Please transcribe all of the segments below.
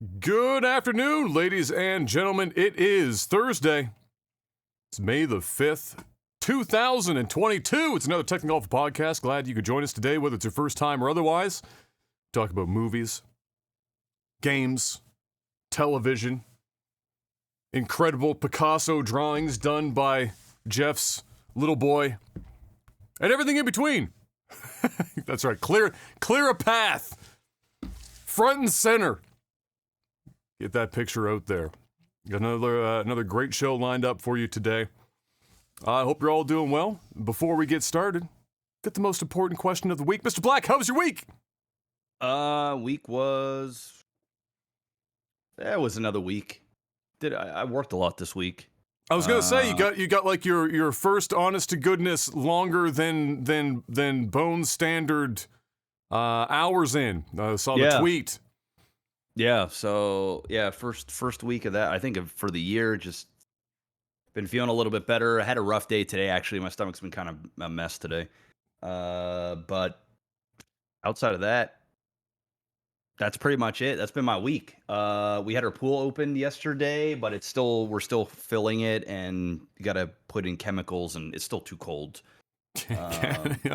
Good afternoon, ladies and gentlemen. It is Thursday. It's May the 5th, 2022. It's another Technical Alpha podcast. Glad you could join us today, whether it's your first time or otherwise. Talk about movies, games, television, incredible Picasso drawings done by Jeff's little boy, and everything in between. That's right. Clear a path. Front and center. Get that picture out there. Got another great show lined up for you today. I hope you're all doing well. Before we get started, get the most important question of the week. Mr. Black, how was your week? Week was... It was another week. I worked a lot this week. I was gonna say you got like your first honest to goodness longer than bone standard hours in. I saw the tweet. Yeah, so first week of that, I think for the year, just been feeling a little bit better. I had a rough day today, actually. My stomach's been kind of a mess today. But outside of that, that's pretty much it. That's been my week. We had our pool opened yesterday, but we're still filling it, and you got to put in chemicals, and it's still too cold.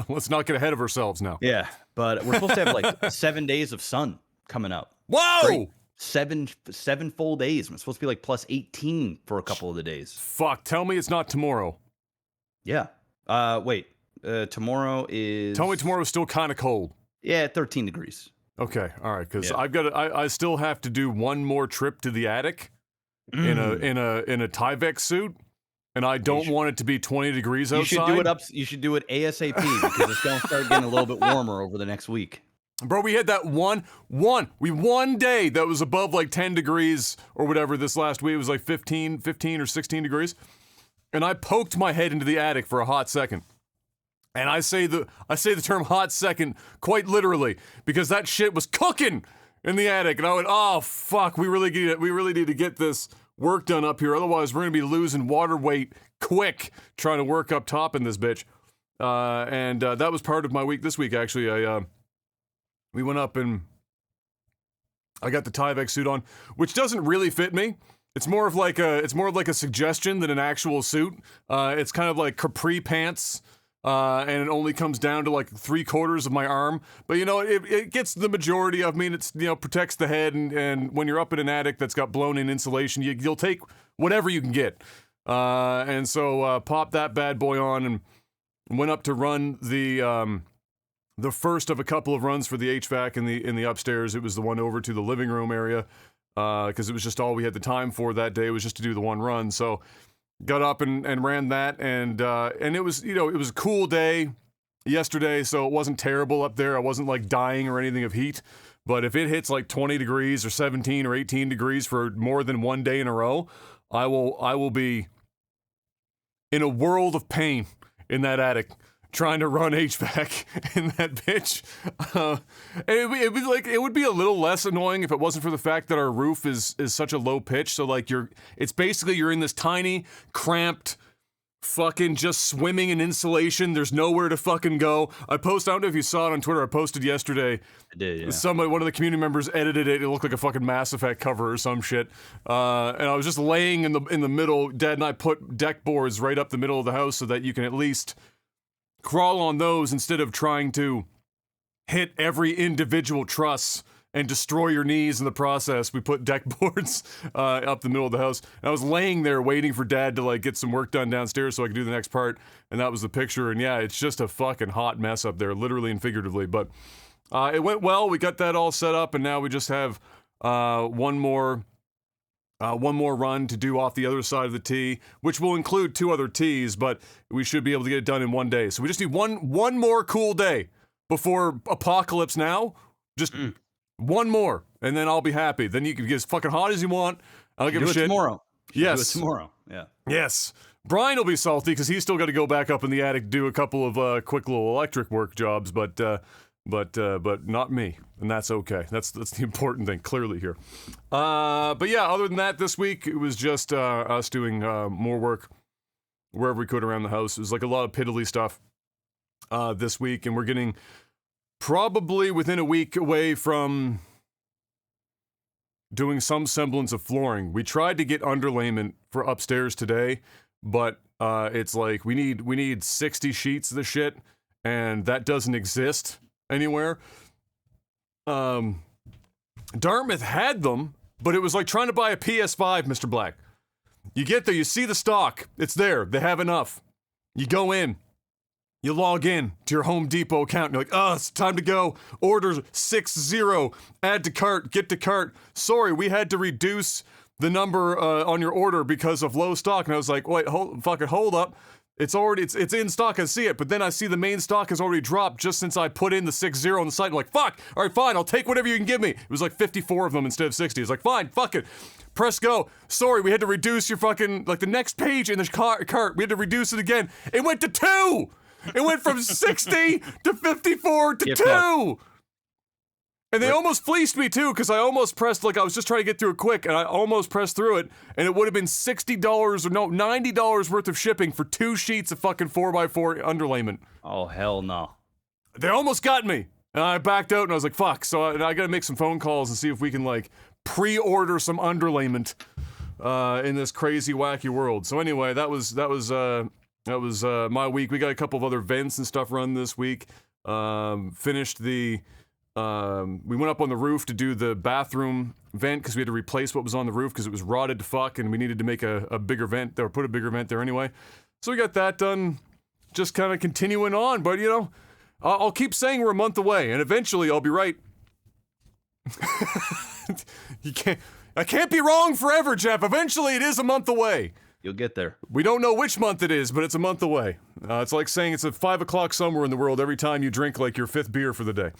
Let's not get ahead of ourselves now. Yeah, but we're supposed to have like 7 days of sun coming up. Whoa! Great. Seven full days. It's supposed to be like plus 18 for a couple of the days. Fuck, tell me it's not tomorrow. Yeah. Wait. Tomorrow is... Tell me tomorrow's still kind of cold. Yeah, 13 degrees. Okay, all right, because I still have to do one more trip to the attic in a Tyvek suit, and I don't want it to be 20 degrees outside. You should do it ASAP because it's going to start getting a little bit warmer over the next week. Bro, we had that one day that was above like 10 degrees or whatever this last week. It was like 15 or 16 degrees. And I poked my head into the attic for a hot second. And I say the term hot second quite literally because that shit was cooking in the attic. And I went, oh, fuck, we really need to get this work done up here. Otherwise, we're going to be losing water weight quick trying to work up top in this bitch. And that was part of my week this week, actually. We went up and I got the Tyvek suit on, which doesn't really fit me. It's more of like a suggestion than an actual suit. It's kind of like capri pants, and it only comes down to like 3/4 of my arm. But it gets the majority of me, and it's protects the head. And when you're up in an attic that's got blown-in insulation, you'll take whatever you can get. And so popped that bad boy on and went up to run the first of a couple of runs for the HVAC in the upstairs. It was the one over to the living room area, because it was just all we had the time for that day, was just to do the one run. So got up and ran that, and it was it was a cool day yesterday, so it wasn't terrible up there. I wasn't like dying or anything of heat, but if it hits like 20 degrees or 17 or 18 degrees for more than one day in a row, I will be in a world of pain in that attic, trying to run HVAC in that bitch. It would be a little less annoying if it wasn't for the fact that our roof is such a low pitch. So like it's basically you're in this tiny, cramped, fucking just swimming in insulation. There's nowhere to fucking go. I don't know if you saw it on Twitter. I posted yesterday. I did, yeah. One of the community members edited it. It looked like a fucking Mass Effect cover or some shit. And I was just laying in the middle. Dad and I put deck boards right up the middle of the house so that you can at least crawl on those instead of trying to hit every individual truss and destroy your knees in the process. We put deck boards up the middle of the house. And I was laying there waiting for Dad to like get some work done downstairs so I could do the next part. And that was the picture. And yeah, it's just a fucking hot mess up there, literally and figuratively. But it went well. We got that all set up, and now we just have one more run to do off the other side of the tee, which will include 2 other tees, but we should be able to get it done in one day. So we just need one more cool day before Apocalypse Now. Just one more, and then I'll be happy. Then you can get as fucking hot as you want. I'll give a shit. Tomorrow. Yes. Do it tomorrow. Yeah. Yes. Brian will be salty because he's still got to go back up in the attic to do a couple of quick little electric work jobs, but not me, and that's okay. That's the important thing, clearly here. But yeah, other than that, this week it was just us doing more work wherever we could around the house. It was like a lot of piddly stuff this week, and we're getting probably within a week away from doing some semblance of flooring. We tried to get underlayment for upstairs today, but it's like we need 60 sheets of the shit, and that doesn't exist anywhere. Dartmouth had them, but it was like trying to buy a PS5, Mr. Black. You get there, you see the stock, it's there, they have enough. You go in, you log in to your Home Depot account, and you're like, oh, it's time to go. Order 60, add to cart, get to cart. Sorry, we had to reduce the number on your order because of low stock. And I was like, wait, hold up. It's in stock, I see it, but then I see the main stock has already dropped just since I put in the 60 on the site. I'm like, fuck, all right, fine, I'll take whatever you can give me. It was like 54 of them instead of 60. It's like, fine, fuck it. Press go. Sorry, we had to reduce your fucking, like the next page in the cart, we had to reduce it again. It went to 2! It went from 60 to 54 to 2! And they almost fleeced me too, because I almost pressed, like I was just trying to get through it quick, and I almost pressed through it, and it would have been $60 or no, $90 worth of shipping for 2 sheets of fucking 4x4 underlayment. Oh, hell no. They almost got me. And I backed out, and I was like, fuck. So I gotta make some phone calls and see if we can, like, pre-order some underlayment in this crazy, wacky world. So anyway, that was my week. We got a couple of other vents and stuff run this week. Finished the... we went up on the roof to do the bathroom vent because we had to replace what was on the roof because it was rotted to fuck, and we needed to make a bigger vent, or put a bigger vent there anyway. So we got that done, just kind of continuing on, but you know, I'll keep saying we're a month away, and eventually I'll be right. I can't be wrong forever, Jeff. Eventually it is a month away. You'll get there. We don't know which month it is, but it's a month away. It's like saying it's at 5 o'clock somewhere in the world every time you drink like your 5th beer for the day.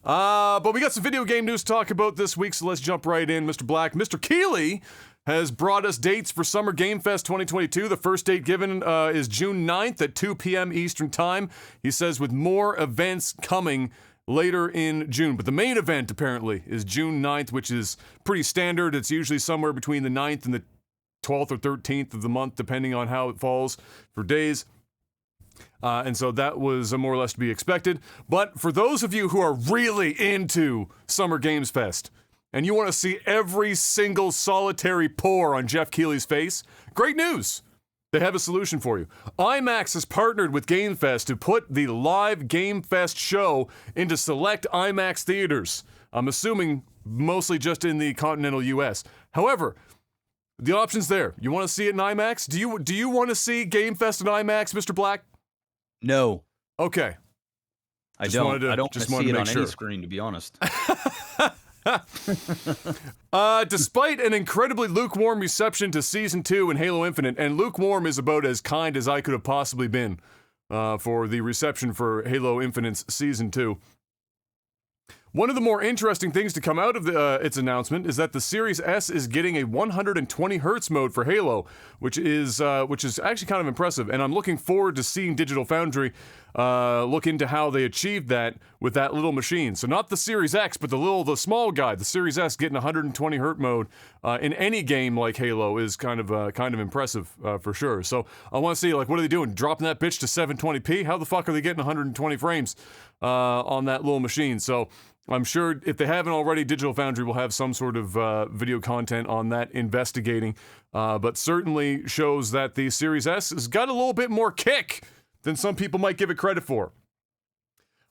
But we got some video game news to talk about this week, so let's jump right in. Mr. Black, Mr. Keeley has brought us dates for Summer Game Fest 2022. The first date given is June 9th at 2 p.m. Eastern Time. He says with more events coming later in June. But the main event, apparently, is June 9th, which is pretty standard. It's usually somewhere between the 9th and the 12th or 13th of the month, depending on how it falls for days. And so that was more or less to be expected. But for those of you who are really into Summer Games Fest, and you want to see every single solitary pore on Jeff Keighley's face, great news! They have a solution for you. IMAX has partnered with Game Fest to put the live Game Fest show into select IMAX theaters. I'm assuming mostly just in the continental US. However, the option's there. You want to see it in IMAX? Do you want to see Game Fest in IMAX, Mr. Black? No. Okay. I don't want to see it on any screen, to be honest. Despite an incredibly lukewarm reception to Season 2 in Halo Infinite, and lukewarm is about as kind as I could have possibly been for the reception for Halo Infinite's Season 2. One of the more interesting things to come out of its announcement is that the Series S is getting a 120 Hz mode for Halo, which is actually kind of impressive. And I'm looking forward to seeing Digital Foundry look into how they achieved that with that little machine. So not the Series X, but the small guy, the Series S, getting 120 Hz mode in any game like Halo is kind of impressive for sure. So I want to see, like, what are they doing? Dropping that bitch to 720p? How the fuck are they getting 120 frames on that little machine? So I'm sure if they haven't already, Digital Foundry will have some sort of video content on that investigating, but certainly shows that the Series S has got a little bit more kick than some people might give it credit for.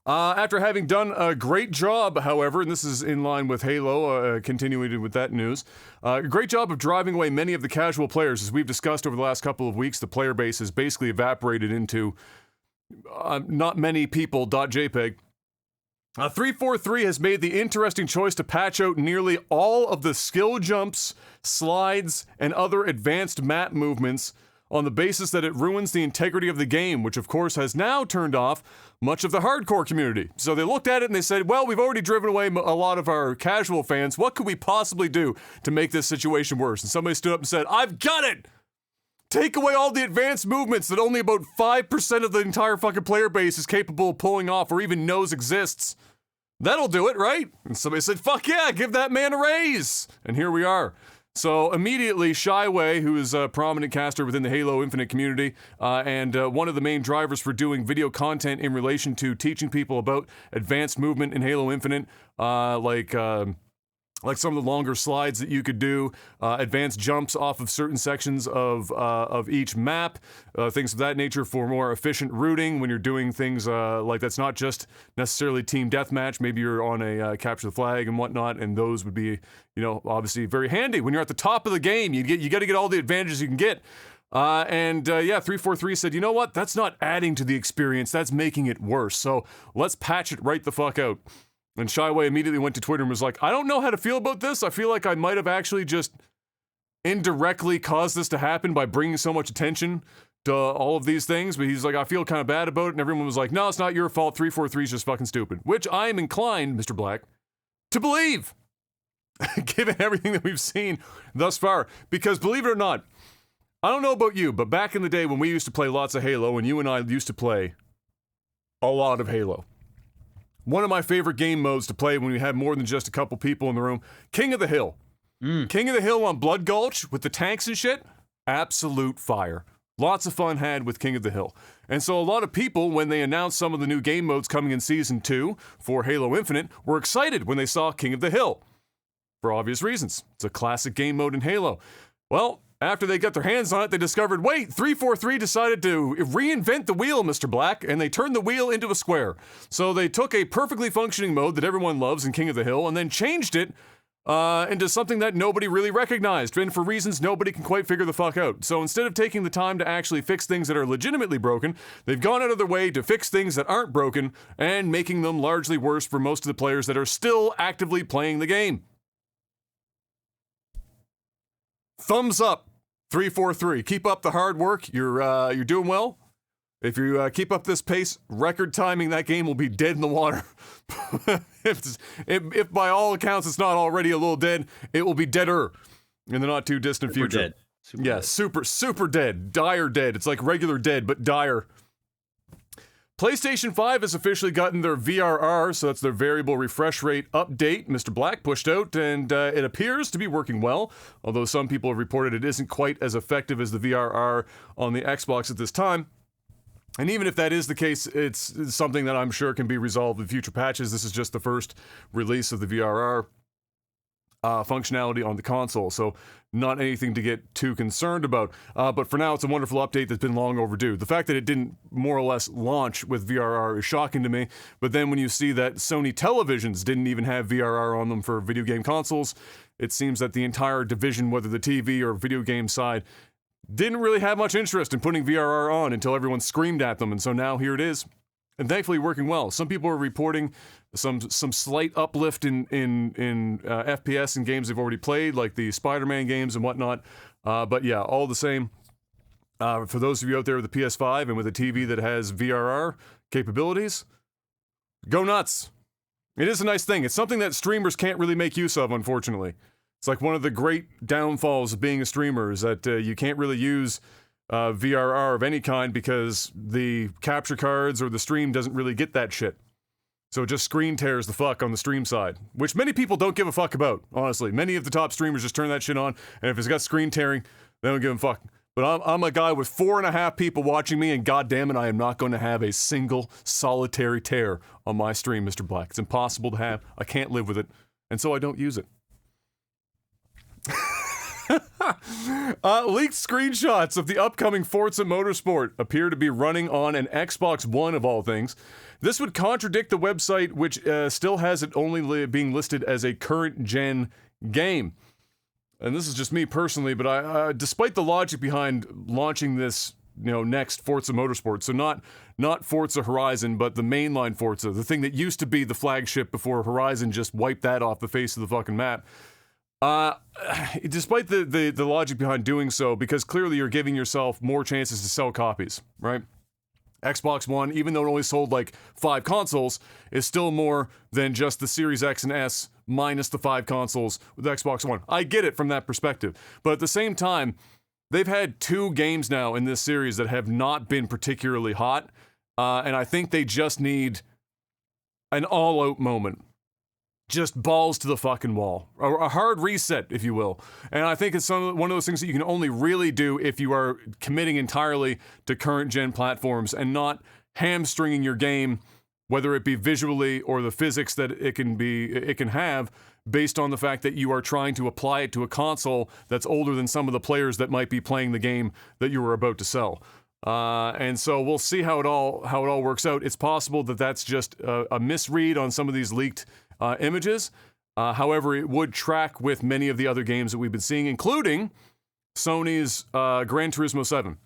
After having done a great job, however, and this is in line with Halo, continuing with that news, a great job of driving away many of the casual players. As we've discussed over the last couple of weeks, the player base has basically evaporated into not many people.jpg. 343 has made the interesting choice to patch out nearly all of the skill jumps, slides, and other advanced map movements on the basis that it ruins the integrity of the game, which of course has now turned off much of the hardcore community. So they looked at it and they said, well, we've already driven away a lot of our casual fans. What could we possibly do to make this situation worse? And somebody stood up and said, I've got it! Take away all the advanced movements that only about 5% of the entire fucking player base is capable of pulling off or even knows exists. That'll do it, right? And somebody said, fuck yeah, give that man a raise! And here we are. So immediately, Shyway, who is a prominent caster within the Halo Infinite community, and one of the main drivers for doing video content in relation to teaching people about advanced movement in Halo Infinite, like like some of the longer slides that you could do, advanced jumps off of certain sections of each map, things of that nature for more efficient routing when you're doing things like that's not just necessarily team deathmatch. Maybe you're on a capture the flag and whatnot, and those would be, obviously very handy when you're at the top of the game. You got to get all the advantages you can get. And 343 said, you know what? That's not adding to the experience. That's making it worse. So let's patch it right the fuck out. And Shyway immediately went to Twitter and was like, I don't know how to feel about this. I feel like I might have actually just indirectly caused this to happen by bringing so much attention to all of these things. But he's like, I feel kind of bad about it. And everyone was like, no, it's not your fault. 343 is just fucking stupid. Which I am inclined, Mr. Black, to believe, given everything that we've seen thus far. Because believe it or not, I don't know about you, but back in the day when we used to play lots of Halo, and you and I used to play a lot of Halo, one of my favorite game modes to play when we had more than just a couple people in the room, King of the Hill. King of the Hill on Blood Gulch with the tanks and shit, absolute fire. Lots of fun had with King of the Hill. And so a lot of people, when they announced some of the new game modes coming in Season 2 for Halo Infinite, were excited when they saw King of the Hill. For obvious reasons. It's a classic game mode in Halo. Well, after they got their hands on it, they discovered, wait, 343 decided to reinvent the wheel, Mr. Black, and they turned the wheel into a square. So they took a perfectly functioning mode that everyone loves in King of the Hill and then changed it into something that nobody really recognized, and for reasons nobody can quite figure the fuck out. So instead of taking the time to actually fix things that are legitimately broken, they've gone out of their way to fix things that aren't broken and making them largely worse for most of the players that are still actively playing the game. Thumbs up, 343. Keep up the hard work. You're doing well. If you keep up this pace, record timing, that game will be dead in the water. if by all accounts it's not already a little dead, it will be deader in the not too distant Super future. dead. Super Yeah, dead. super dead. Dire dead. It's like regular dead, but dire. PlayStation 5 has officially gotten their VRR, so that's their variable refresh rate update. Mr. Black pushed out, and it appears to be working well, although some people have reported it isn't quite as effective as the VRR on the Xbox at this time. And even if that is the case, it's something that I'm sure can be resolved with future patches. This is just the first release of the VRR functionality on the console, so not anything to get too concerned about. But for now, it's a wonderful update that's been long overdue. The fact that it didn't more or less launch with VRR is shocking to me, but then when you see that Sony televisions didn't even have VRR on them for video game consoles, it seems that the entire division, whether the TV or video game side, didn't really have much interest in putting VRR on until everyone screamed at them, and so now here it is. And thankfully working well. Some people are reporting some slight uplift in FPS in games they've already played, like the Spider-Man games and whatnot. But yeah, all the same, for those of you out there with a PS5 and with a TV that has VRR capabilities, go nuts. It is a nice thing. It's something that streamers can't really make use of, unfortunately. It's like one of the great downfalls of being a streamer is that you can't really use VRR of any kind because the capture cards or the stream doesn't really get that shit. So it just screen tears the fuck on the stream side, which many people don't give a fuck about, honestly. Many of the top streamers just turn that shit on, and if it's got screen tearing, they don't give a fuck. But I'm a guy with 4.5 people watching me, and goddamn it, I am not going to have a single solitary tear on my stream, Mr. Black. It's impossible to have. I can't live with it, and so I don't use it. Leaked screenshots of the upcoming Forza Motorsport appear to be running on an Xbox One of all things. This would contradict the website, which still has it only being listed as a current-gen game. And this is just me personally, but I despite the logic behind launching this, next Forza Motorsport, so not Forza Horizon, but the mainline Forza, the thing that used to be the flagship before Horizon just wiped that off the face of the fucking map. Despite the logic behind doing so, because clearly you're giving yourself more chances to sell copies, right? Xbox One, even though it only sold like 5 consoles, is still more than just the Series X and S minus the 5 consoles with Xbox One. I get it from that perspective. But at the same time, they've had 2 games now in this series that have not been particularly hot, and I think they just need an all-out moment. Just balls to the fucking wall. A hard reset, if you will. And I think it's one of those things that you can only really do if you are committing entirely to current-gen platforms and not hamstringing your game whether it be visually or the physics that it can have based on the fact that you are trying to apply it to a console that's older than some of the players that might be playing the game that you were about to sell. And so we'll see how it all works out. It's possible that that's just a misread on some of these leaked images. However, it would track with many of the other games that we've been seeing, including Sony's Gran Turismo 7,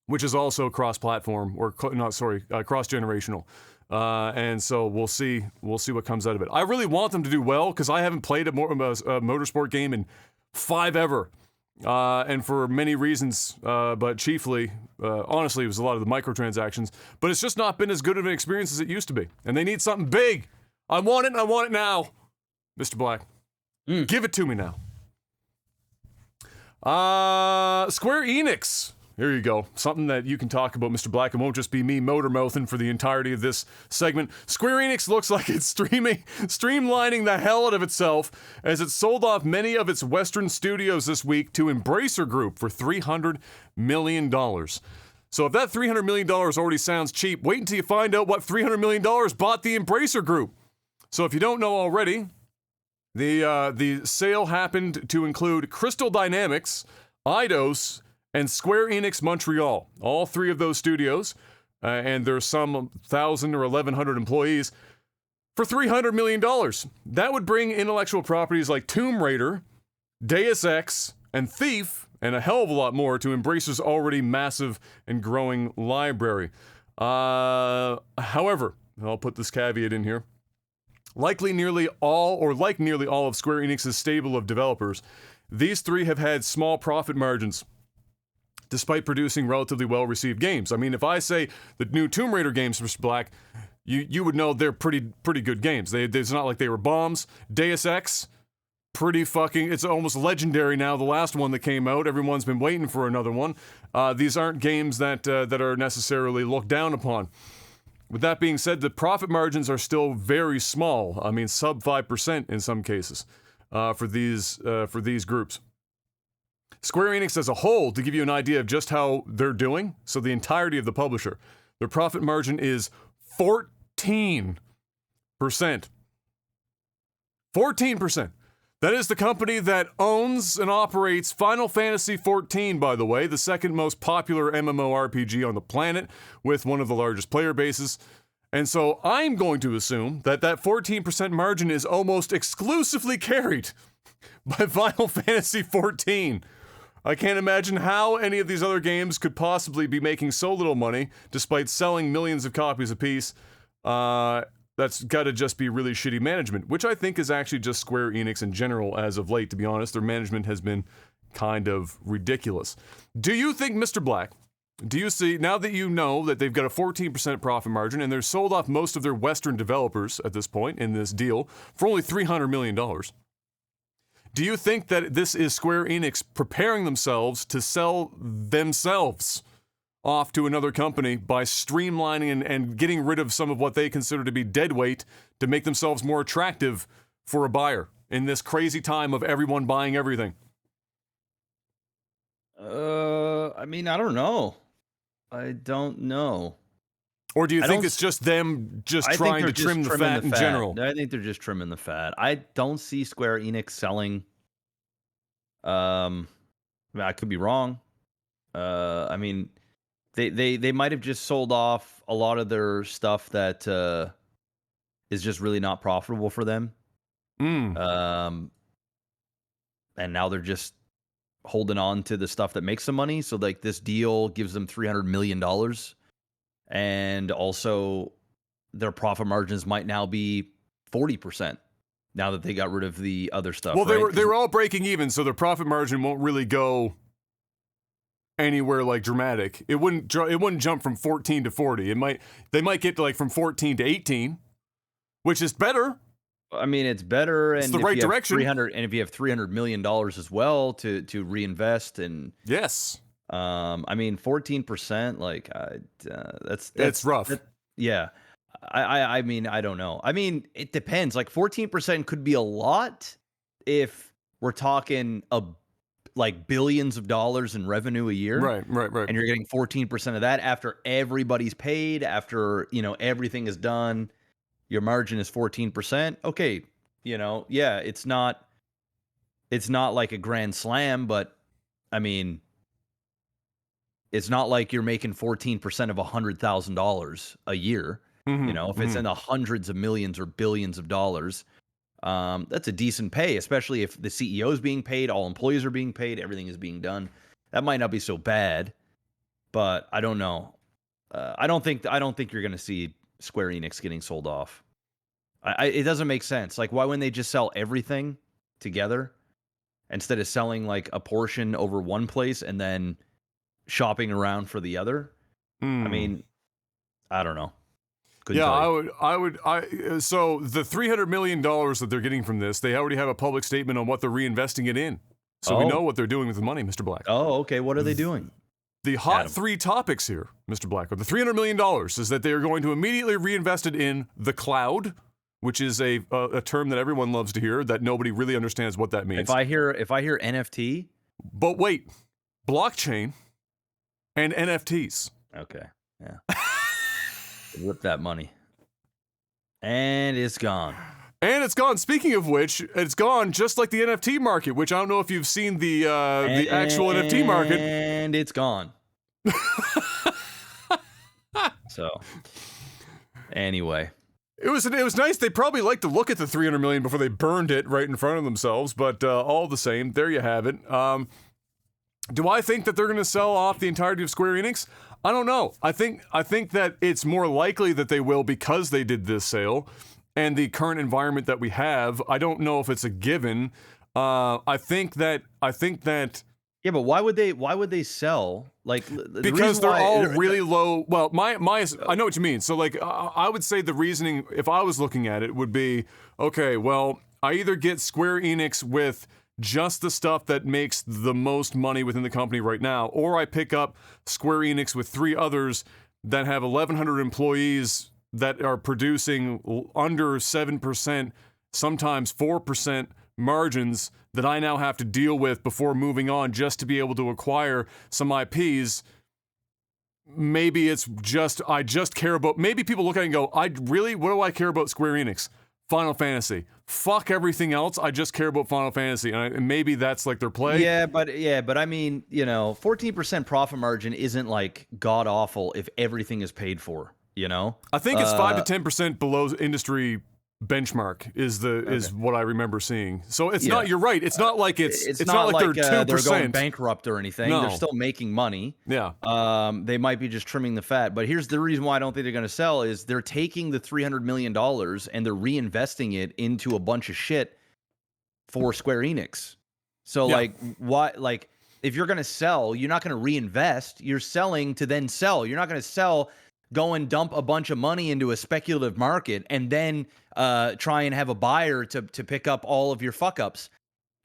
which is also cross-platform or cross-generational. And so we'll see what comes out of it. I really want them to do well because I haven't played a motorsport game in 5 ever. And for many reasons, but chiefly, honestly, it was a lot of the microtransactions. But it's just not been as good of an experience as it used to be. And they need something big. I want it, and I want it now. Mr. Black, give it to me now. Square Enix. Here you go. Something that you can talk about, Mr. Black. It won't just be me motor-mouthing for the entirety of this segment. Square Enix looks like it's streamlining the hell out of itself as it sold off many of its Western studios this week to Embracer Group for $300 million. So if that $300 million already sounds cheap, wait until you find out what $300 million bought the Embracer Group. So if you don't know already, the sale happened to include Crystal Dynamics, Eidos, and Square Enix Montreal, all 3 of those studios, and there's some 1,000 or 1,100 employees, for $300 million. That would bring intellectual properties like Tomb Raider, Deus Ex, and Thief, and a hell of a lot more to Embracer's already massive and growing library. However, I'll put this caveat in here. Like nearly all of Square Enix's stable of developers, these 3 have had small profit margins, despite producing relatively well-received games. I mean, if I say the new Tomb Raider games, Mr. Black, you would know they're pretty good games. It's not like they were bombs. Deus Ex, it's almost legendary now. The last one that came out, everyone's been waiting for another one. These aren't games that are necessarily looked down upon. With that being said, the profit margins are still very small. I mean, sub 5% in some cases for these groups. Square Enix as a whole, to give you an idea of just how they're doing, so the entirety of the publisher, their profit margin is 14%. 14%. That is the company that owns and operates Final Fantasy XIV, by the way, the second most popular MMORPG on the planet, with one of the largest player bases. And so I'm going to assume that 14% margin is almost exclusively carried by Final Fantasy XIV. I can't imagine how any of these other games could possibly be making so little money, despite selling millions of copies apiece. That's got to just be really shitty management, which I think is actually just Square Enix in general as of late, to be honest. Their management has been kind of ridiculous. Do you think, Mr. Black, do you see, now that you know that they've got a 14% profit margin and they're sold off most of their Western developers at this point in this deal for only $300 million, do you think that this is Square Enix preparing themselves to sell themselves off to another company by streamlining and getting rid of some of what they consider to be deadweight to make themselves more attractive for a buyer in this crazy time of everyone buying everything? I mean, I don't know. Or do you think it's just them trying to trim the fat in general? I think they're just trimming the fat. I don't see Square Enix selling. I mean, I could be wrong. I mean, they might have just sold off a lot of their stuff that is just really not profitable for them. And now they're just holding on to the stuff that makes some money. So like this deal gives them $300 million. And also their profit margins might now be 40% now that they got rid of the other stuff. Well, right? they were all breaking even, so their profit margin won't really go anywhere like dramatic. It wouldn't jump from 14 to 40. They might get to like from 14 to 18, which is better. I mean, it's better. It's the right direction. And if you have $300 million as well to reinvest and yes. I mean, 14%, like, that's rough. Yeah. I mean, I don't know. I mean, it depends. Like 14% could be a lot if we're talking like billions of dollars in revenue a year. Right. And you're getting 14% of that after everybody's paid, after, everything is done. Your margin is 14%. Okay, yeah, it's not like a grand slam, but I mean, it's not like you're making 14% of $100,000 a year. If it's in the hundreds of millions or billions of dollars, that's a decent pay, especially if the CEO is being paid, all employees are being paid, everything is being done. That might not be so bad, but I don't know. I don't think you're going to see Square Enix getting sold off. It doesn't make sense. Like, why wouldn't they just sell everything together instead of selling like a portion over one place and then shopping around for the other? I mean, I don't know. Yeah, so the $300 million that they're getting from this, they already have a public statement on what they're reinvesting it in. So we know what they're doing with the money, Mr. Black. Oh, okay. What are they doing? The hot three topics here, Mr. Black, the $300 million is that they are going to immediately reinvest it in the cloud, which is a term that everyone loves to hear, that nobody really understands what that means. If I hear NFT. But wait, blockchain and NFTs. Okay, yeah. Rip that money. And it's gone. And it's gone. Speaking of which, it's gone just like the NFT market, which I don't know if you've seen the actual NFT market. And it's gone. So, anyway. It was nice. They probably liked to look at the $300 million before they burned it right in front of themselves, but all the same, there you have it. Do I think that they're going to sell off the entirety of Square Enix? I don't know. I think that it's more likely that they will because they did this sale and the current environment that we have. I don't know if it's a given. I think that. Yeah, but why would they sell? Like, because they're all really low. Well, I know what you mean. So like, I would say the reasoning, if I was looking at it, would be, okay, well, I either get Square Enix with just the stuff that makes the most money within the company right now, or I pick up Square Enix with three others that have 1,100 employees that are producing under 7%, sometimes 4% margins that I now have to deal with before moving on just to be able to acquire some IPs. Maybe it's just, I just care about, maybe people look at it and go, what do I care about Square Enix? Final Fantasy. Fuck everything else. I just care about Final Fantasy. And maybe that's like their play. Yeah, but I mean, 14% profit margin isn't like god awful if everything is paid for, I think it's 5 to 10% below industry benchmark is what I remember seeing. So it's not, you're right. It's not like it's not like they're 2%. They're going bankrupt or anything. No. They're still making money. Yeah. They might be just trimming the fat. But here's the reason why I don't think they're going to sell is they're taking the $300 million and they're reinvesting it into a bunch of shit for Square Enix. So if you're going to sell, you're not going to reinvest. You're selling to then sell. You're not going to sell, go and dump a bunch of money into a speculative market and then try and have a buyer to pick up all of your fuck ups.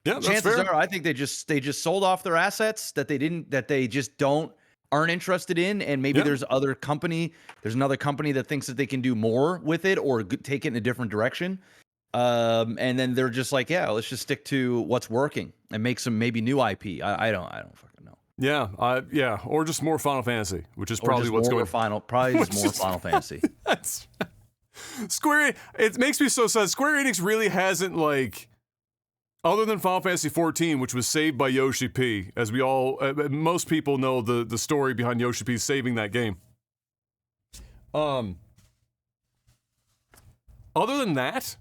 Yeah, that's chances fair. are, I think they just sold off their assets that they just aren't interested in, and maybe there's another company that thinks that they can do more with it or take it in a different direction. And then they're just like, yeah, let's just stick to what's working and make some maybe new IP. I don't fucking know. Yeah, or just more Final Fantasy, which is probably what's going. Probably just more Final Fantasy. That's Square. It makes me so sad. Square Enix really hasn't, like, other than Final Fantasy 14, which was saved by Yoshi P, as we all, most people know the story behind Yoshi P saving that game. Other than that,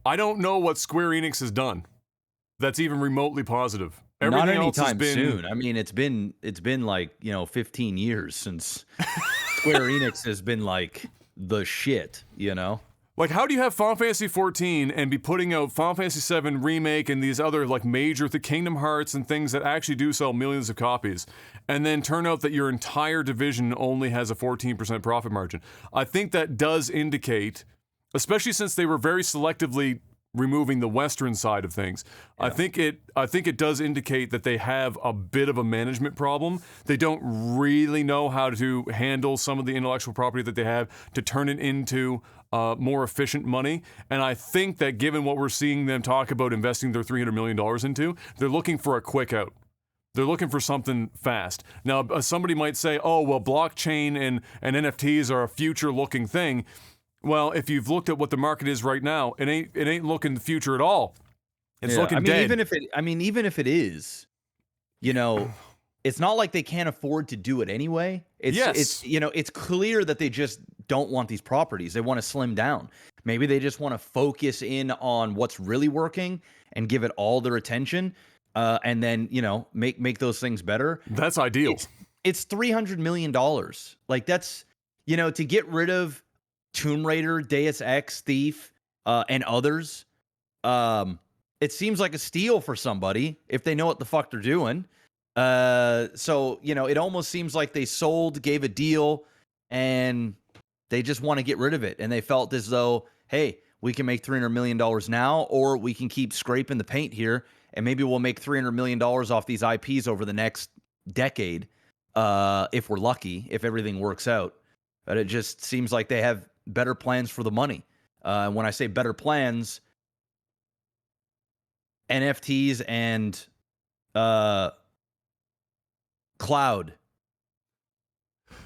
I don't know what Square Enix has done that's even remotely positive. Everything Not else has anytime been soon. I mean, it's been like 15 years since Square Enix has been like the shit. Like, how do you have Final Fantasy 14 and be putting out Final Fantasy 7 Remake and these other, like, major Kingdom Hearts and things that actually do sell millions of copies, and then turn out that your entire division only has a 14% profit margin? I think that does indicate, especially since they were very selectively removing the Western side of things. Yeah. I think it does indicate that they have a bit of a management problem. They don't really know how to handle some of the intellectual property that they have to turn it into more efficient money. And I think that given what we're seeing them talk about investing their $300 million into, they're looking for a quick out. They're looking for something fast. Now, somebody might say, oh, well, blockchain and NFTs are a future-looking thing. Well, if you've looked at what the market is right now, it ain't looking the future at all. It's looking dead. Even if it is, it's not like they can't afford to do it anyway. It's clear that they just don't want these properties. They want to slim down. Maybe they just want to focus in on what's really working and give it all their attention, and then make those things better. That's ideal. It's $300 million. Like that's to get rid of Tomb Raider, Deus Ex, Thief, and others. It seems like a steal for somebody if they know what the fuck they're doing. So it almost seems like they gave a deal, and they just want to get rid of it. And they felt as though, hey, we can make $300 million now, or we can keep scraping the paint here, and maybe we'll make $300 million off these IPs over the next decade, if we're lucky, if everything works out. But it just seems like they have better plans for the money. And when I say better plans, NFTs and cloud.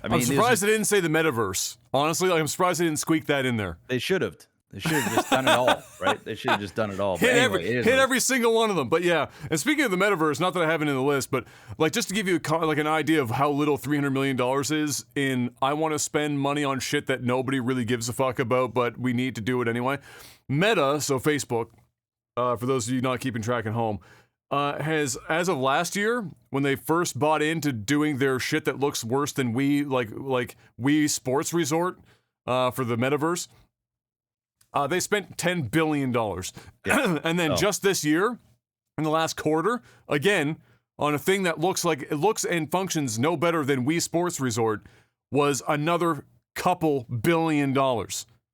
I'm surprised they didn't say the metaverse. Honestly, I'm surprised they didn't squeak that in there. They should have. They should have just done it all, right? They should have just done it all. Hit every single one of them. But yeah, and speaking of the metaverse, not that I have it in the list, but like just to give you an idea of how little $300 million is in, I want to spend money on shit that nobody really gives a fuck about, but we need to do it anyway. Meta, so Facebook, for those of you not keeping track at home, has, as of last year, when they first bought into doing their shit that looks worse than Wii Sports Resort for the metaverse, they spent $10 billion. Yeah. And then just this year, in the last quarter, again, on a thing that looks and functions no better than Wii Sports Resort, was another couple $billion.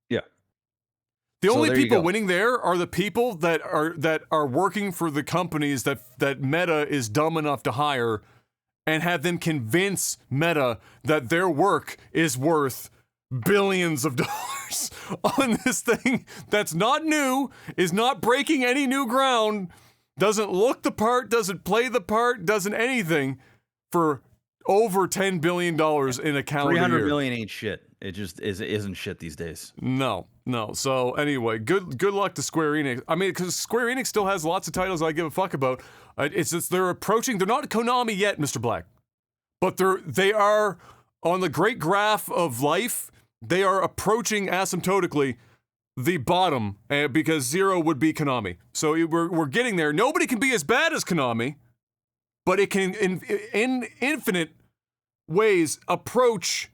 Yeah. The only people winning there are the people that are working for the companies that Meta is dumb enough to hire, and have them convince Meta that their work is worth billions of dollars on this thing that's not new, is not breaking any new ground, doesn't look the part, doesn't play the part, doesn't anything, for over $10 billion in a calendar year. $300 million ain't shit. It just isn't shit these days. No. So anyway, good luck to Square Enix. I mean, because Square Enix still has lots of titles I give a fuck about. It's just they're approaching. They're not Konami yet, Mr. Black, but they are on the great graph of life. They are approaching asymptotically the bottom, because zero would be Konami. So we're getting there. Nobody can be as bad as Konami, but it can in infinite ways approach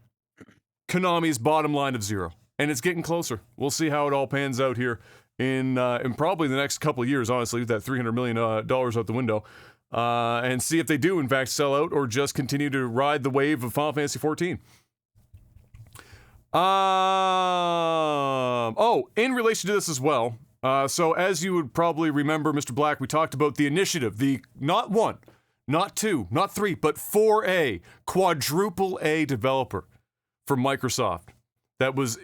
Konami's bottom line of zero. And it's getting closer. We'll see how it all pans out here in probably the next couple of years, honestly, with that $300 million out the window. And see if they do, in fact, sell out or just continue to ride the wave of Final Fantasy XIV. In relation to this as well, so as you would probably remember, Mr. Black, we talked about the initiative, the not one, not two, not three, but 4A, quadruple A developer from Microsoft that was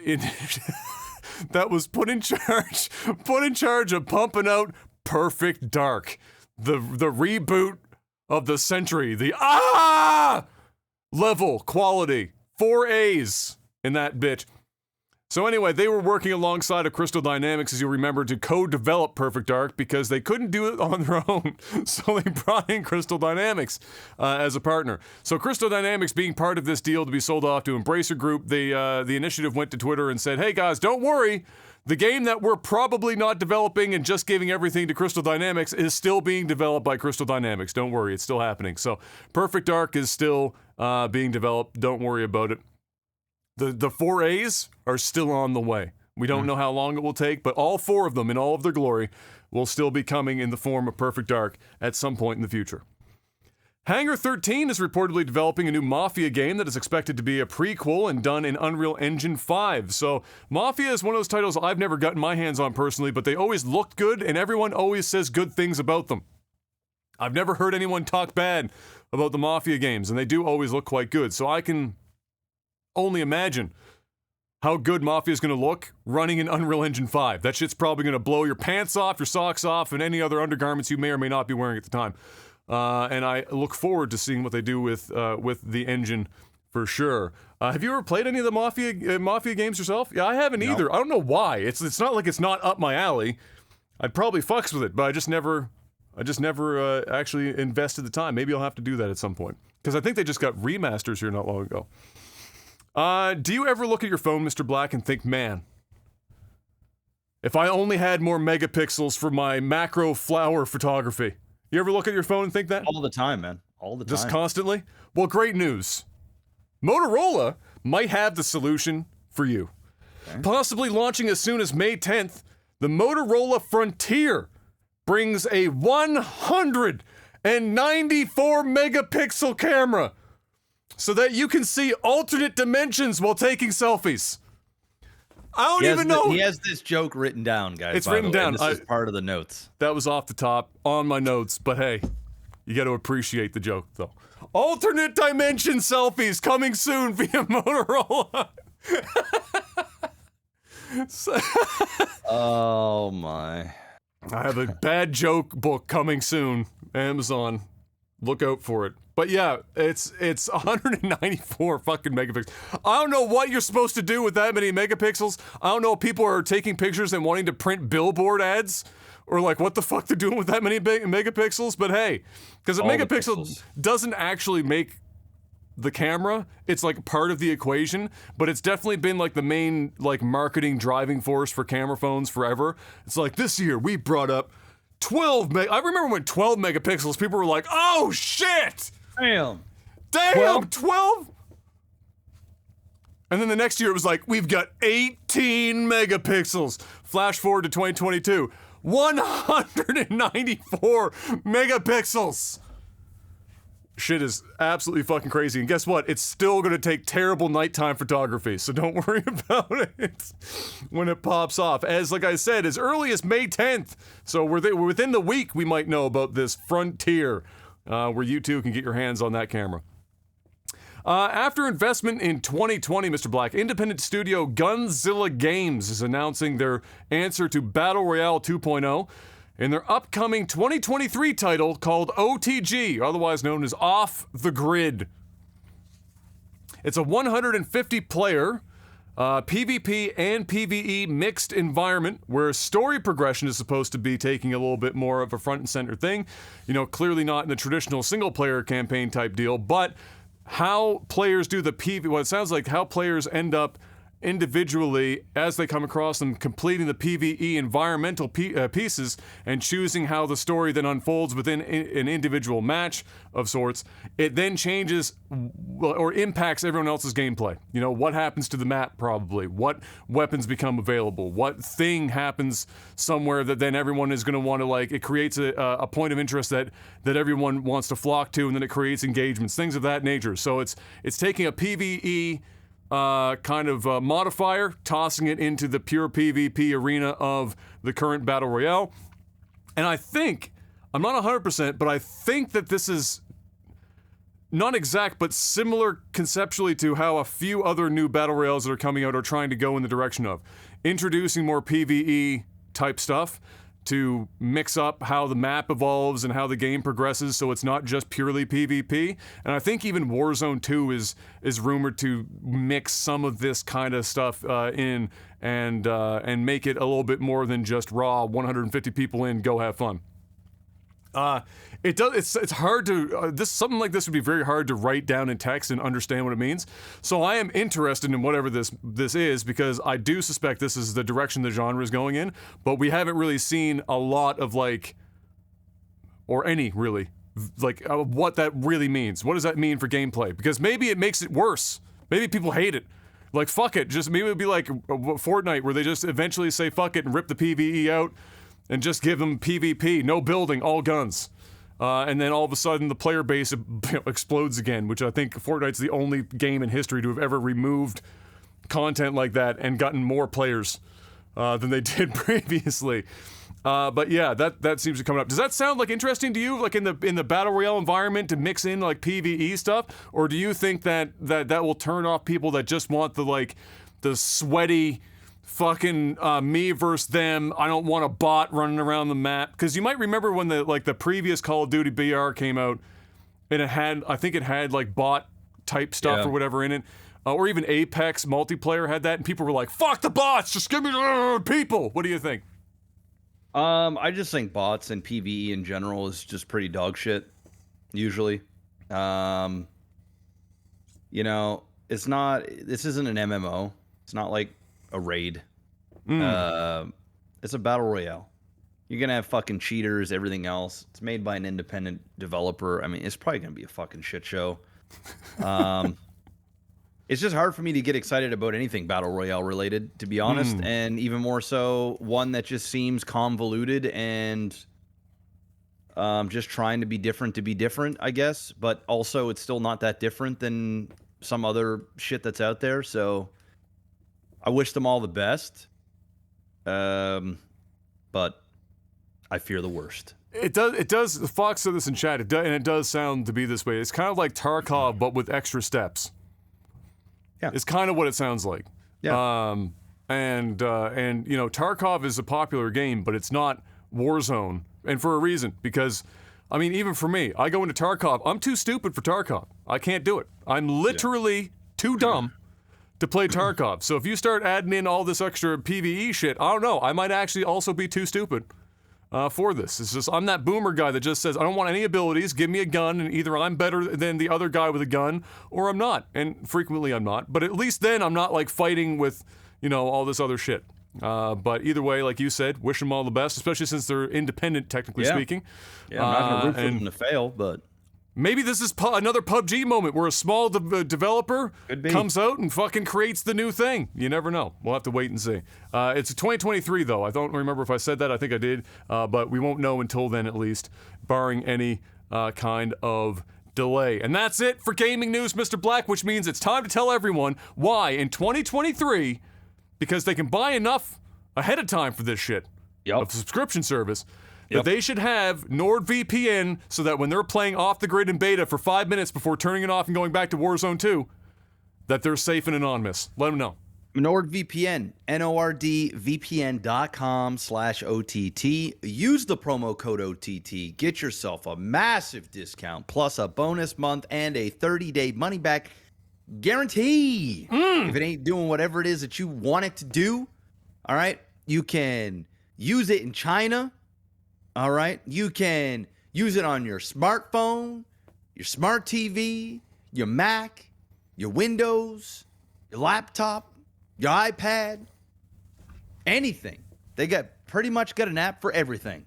put in charge of pumping out Perfect Dark, the reboot of the century, the level quality, 4 A's in that bitch. So anyway, they were working alongside of Crystal Dynamics, as you remember, to co-develop Perfect Dark because they couldn't do it on their own. So they brought in Crystal Dynamics as a partner. So Crystal Dynamics being part of this deal to be sold off to Embracer Group, the initiative went to Twitter and said, hey guys, don't worry. The game that we're probably not developing and just giving everything to Crystal Dynamics is still being developed by Crystal Dynamics. Don't worry, it's still happening. So Perfect Dark is still being developed. Don't worry about it. The 4 A's are still on the way. We don't know how long it will take, but all 4 of them in all of their glory will still be coming in the form of Perfect Dark at some point in the future. Hangar 13 is reportedly developing a new Mafia game that is expected to be a prequel and done in Unreal Engine 5. So Mafia is one of those titles I've never gotten my hands on personally, but they always looked good and everyone always says good things about them. I've never heard anyone talk bad about the Mafia games, and they do always look quite good. So I can only imagine how good Mafia is going to look running in Unreal Engine 5. That shit's probably going to blow your pants off, your socks off, and any other undergarments you may or may not be wearing at the time. And I look forward to seeing what they do with the engine For sure. Have you ever played any of the Mafia games yourself? Yeah, I haven't either. I don't know why. It's not like it's not up my alley. I'd probably fucks with it, but I just never actually invested the time. Maybe I'll have to do that at some point. Because I think they just got remasters here not long ago. Do you ever look at your phone, Mr. Black, and think, man, if I only had more megapixels for my macro flower photography? You ever look at your phone and think that? All the time, man. All the time. Just constantly? Well, great news. Motorola might have the solution for you. Okay. Possibly launching as soon as May 10th, the Motorola Frontier brings a 194 megapixel camera so that you can see alternate dimensions while taking selfies. I don't even know. He has this joke written down, guys. It's written down. This is part of the notes. That was off the top on my notes, but hey, you got to appreciate the joke, though. Alternate dimension selfies coming soon via Motorola. Oh my. I have a bad joke book coming soon. Amazon. Look out for it. But yeah, it's 194 fucking megapixels. I don't know what you're supposed to do with that many megapixels. I don't know if people are taking pictures and wanting to print billboard ads. Or like what the fuck they're doing with that many megapixels. But hey, because a megapixel doesn't actually make the camera. It's like part of the equation, but it's definitely been like the main like marketing driving force for camera phones forever. It's like this year we brought up 12 I remember when 12 megapixels, people were like, oh shit! Damn, 12? And then the next year it was like, we've got 18 megapixels. Flash forward to 2022. 194 megapixels! Shit is absolutely fucking crazy. And guess what? It's still gonna take terrible nighttime photography, so don't worry about it when it pops off. As like I said, as early as May 10th. So we're within the week we might know about this Frontier, where you too can get your hands on that camera. After investment in 2020, Mr. Black, independent studio Gunzilla Games is announcing their answer to Battle Royale 2.0 in their upcoming 2023 title called OTG, otherwise known as Off the Grid. It's a 150-player PvP and PvE mixed environment where story progression is supposed to be taking a little bit more of a front and center thing. You know, clearly not in the traditional single-player campaign type deal, but how players do the well, it sounds like how players end up individually as they come across them completing the PvE environmental pieces and choosing how the story then unfolds within an individual match of sorts. It then changes or impacts everyone else's gameplay. You know, what happens to the map probably, what weapons become available, what thing happens somewhere that then everyone is going to want to like, it creates a point of interest that everyone wants to flock to, and then it creates engagements, things of that nature. So it's taking a PvE kind of modifier, tossing it into the pure PvP arena of the current Battle Royale. And I think, I'm not 100%, but I think that this is not exact, but similar conceptually to how a few other new Battle Royales that are coming out are trying to go in the direction of introducing more PvE type stuff to mix up how the map evolves and how the game progresses, so it's not just purely PvP. And I think even Warzone 2 is rumored to mix some of this kind of stuff in and make it a little bit more than just raw 150 people in, go have fun. It's hard to something like this would be very hard to write down in text and understand what it means. So I am interested in whatever this is, because I do suspect this is the direction the genre is going in, but we haven't really seen a lot of what that really means. What does that mean for gameplay? Because maybe it makes it worse. Maybe people hate it. Like, fuck it. Just maybe it would be like Fortnite, where they just eventually say fuck it and rip the PvE out and just give them PvP, no building, all guns. And then all of a sudden the player base explodes again, which I think Fortnite's the only game in history to have ever removed content like that and gotten more players than they did previously. But yeah, that seems to come up. Does that sound like interesting to you, like in the Battle Royale environment, to mix in like PvE stuff? Or do you think that will turn off people that just want the sweaty fucking me versus them, I don't want a bot running around the map? Because you might remember when the previous Call of Duty BR came out, and it had like bot type stuff or whatever in it. Or even Apex multiplayer had that, and people were like, "Fuck the bots, just give me the people." What do you think? I just think bots and PvE in general is just pretty dog shit. Usually, you know, it's not. This isn't an MMO. It's not like a raid. It's a battle royale. You're gonna have fucking cheaters, everything else. It's made by an independent developer. I mean, it's probably gonna be a fucking shit show. It's just hard for me to get excited about anything battle royale related, to be honest, and even more so one that just seems convoluted and just trying to be different, I guess. But also, it's still not that different than some other shit that's out there. So I wish them all the best, but I fear the worst. It does. Fox said this in chat, and it does sound to be this way. It's kind of like Tarkov, but with extra steps. Yeah, it's kind of what it sounds like. Yeah. And you know, Tarkov is a popular game, but it's not Warzone, and for a reason. Because, I mean, even for me, I go into Tarkov. I'm too stupid for Tarkov. I can't do it. I'm literally too dumb to play Tarkov. So if you start adding in all this extra PvE shit, I don't know. I might actually also be too stupid for this. It's just, I'm that boomer guy that just says, I don't want any abilities, give me a gun, and either I'm better than the other guy with a gun, or I'm not. And frequently I'm not. But at least then I'm not like fighting with, you know, all this other shit. But either way, like you said, wish them all the best, especially since they're independent, technically speaking. Yeah, I'm not going to root for them to fail, but... Maybe this is another PUBG moment where a small developer comes out and fucking creates the new thing. You never know. We'll have to wait and see. It's 2023, though. I don't remember if I said that. I think I did. But we won't know until then, at least, barring any kind of delay. And that's it for gaming news, Mr. Black, which means it's time to tell everyone why in 2023, because they can buy enough ahead of time for this shit, a subscription service, that they should have NordVPN so that when they're playing off the grid in beta for 5 minutes before turning it off and going back to Warzone 2, that they're safe and anonymous. Let them know. NordVPN, NordVPN.com/OTT. Use the promo code OTT. Get yourself a massive discount plus a bonus month and a 30-day money-back guarantee. If it ain't doing whatever it is that you want it to do, all right, you can use it in China. All right, you can use it on your smartphone, your smart TV, your Mac, your Windows, your laptop, your iPad, anything. They pretty much got an app for everything.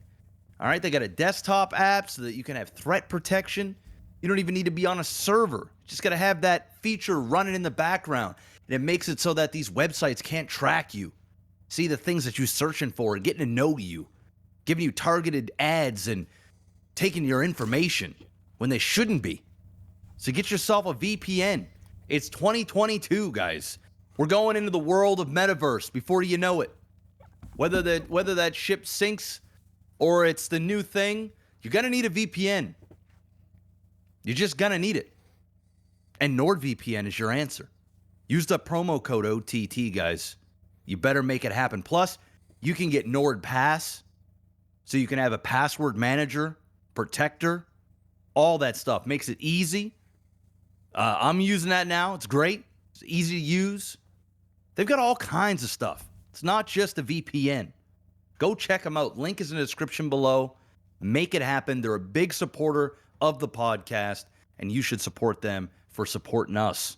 All right, they got a desktop app so that you can have threat protection. You don't even need to be on a server. You just got to have that feature running in the background. And it makes it so that these websites can't track you, see the things that you're searching for, and getting to know you. Giving you targeted ads and taking your information when they shouldn't be. So get yourself a VPN. It's 2022, guys. We're going into the world of metaverse before you know it. Whether that ship sinks or it's the new thing, you're going to need a VPN. You're just going to need it. And NordVPN is your answer. Use the promo code OTT, guys. You better make it happen. Plus, you can get NordPass. So you can have a password manager, protector, all that stuff. Makes it easy. I'm using that now. It's great. It's easy to use. They've got all kinds of stuff. It's not just a VPN. Go check them out. Link is in the description below. Make it happen. They're a big supporter of the podcast, and you should support them for supporting us.